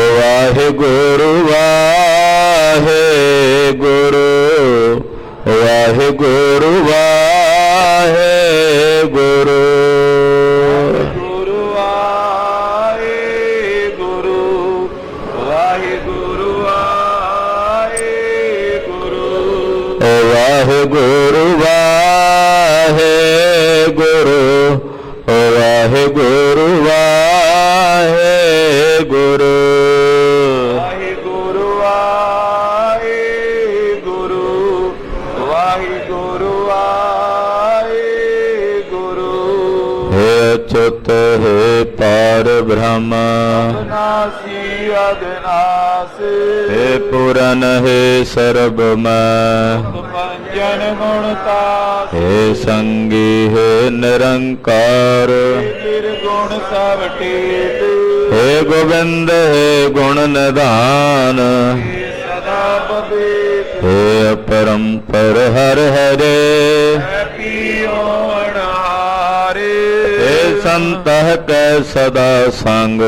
ਵਾਹਿਗੁਰੂ ਵਾਹਿਗੁਰੂ ਵਾਹਿਗੁਰੂ ਵਾਹਿਗੁਰੂ ਵਾਹਿਗੁਰੂ ਵਾਹਿਗੁਰੂ ਵਾਹਿਗੁਰੂ ਵਾਹਿਗੁਰੂ ਵਾਹਿਗੁਰੂ हे अच्युत हे पार ब्रह्म अविनाशी अविनाशी हे पूरन हे सर्वमय पंजन गुणतास हे संगी हे निरंकार निर्गुण सब टेत हे गोविंद हे गुण निधान सदा पवित्र हे अपरंपर हर हरे पियो अनारे हे संत कै सदा संग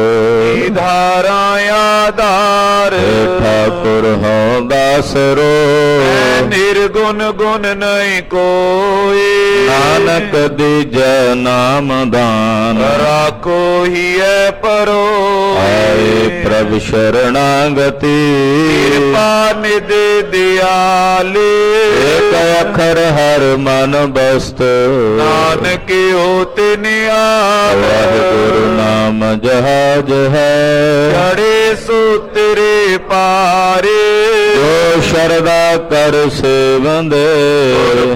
धारा आधार हे ठाकुर हो दासरो निर्गुण गुण नहीं कोई नानक दीजै नाम दान राखो ही है परो आए प्रभु शरणागति कृपा निधि दयाले एक अखर हर मन बस्त नानक होते नियाल वाहिगुरु नाम जहाज है चढ़े सो तेरे पारे जो शरदा कर सेवंदे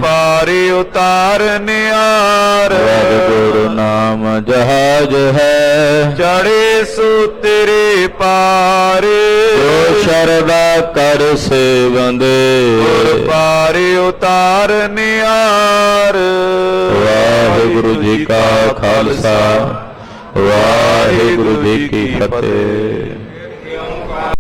पारे उतार नियार वाहिगुरु नाम जहाज है चढ़े सो तेरे पारे जो शरदा कर सेवंदे पारे उतार नियार वाहिगुरु जी का खालसा वाहिगुरु जी की फतेह।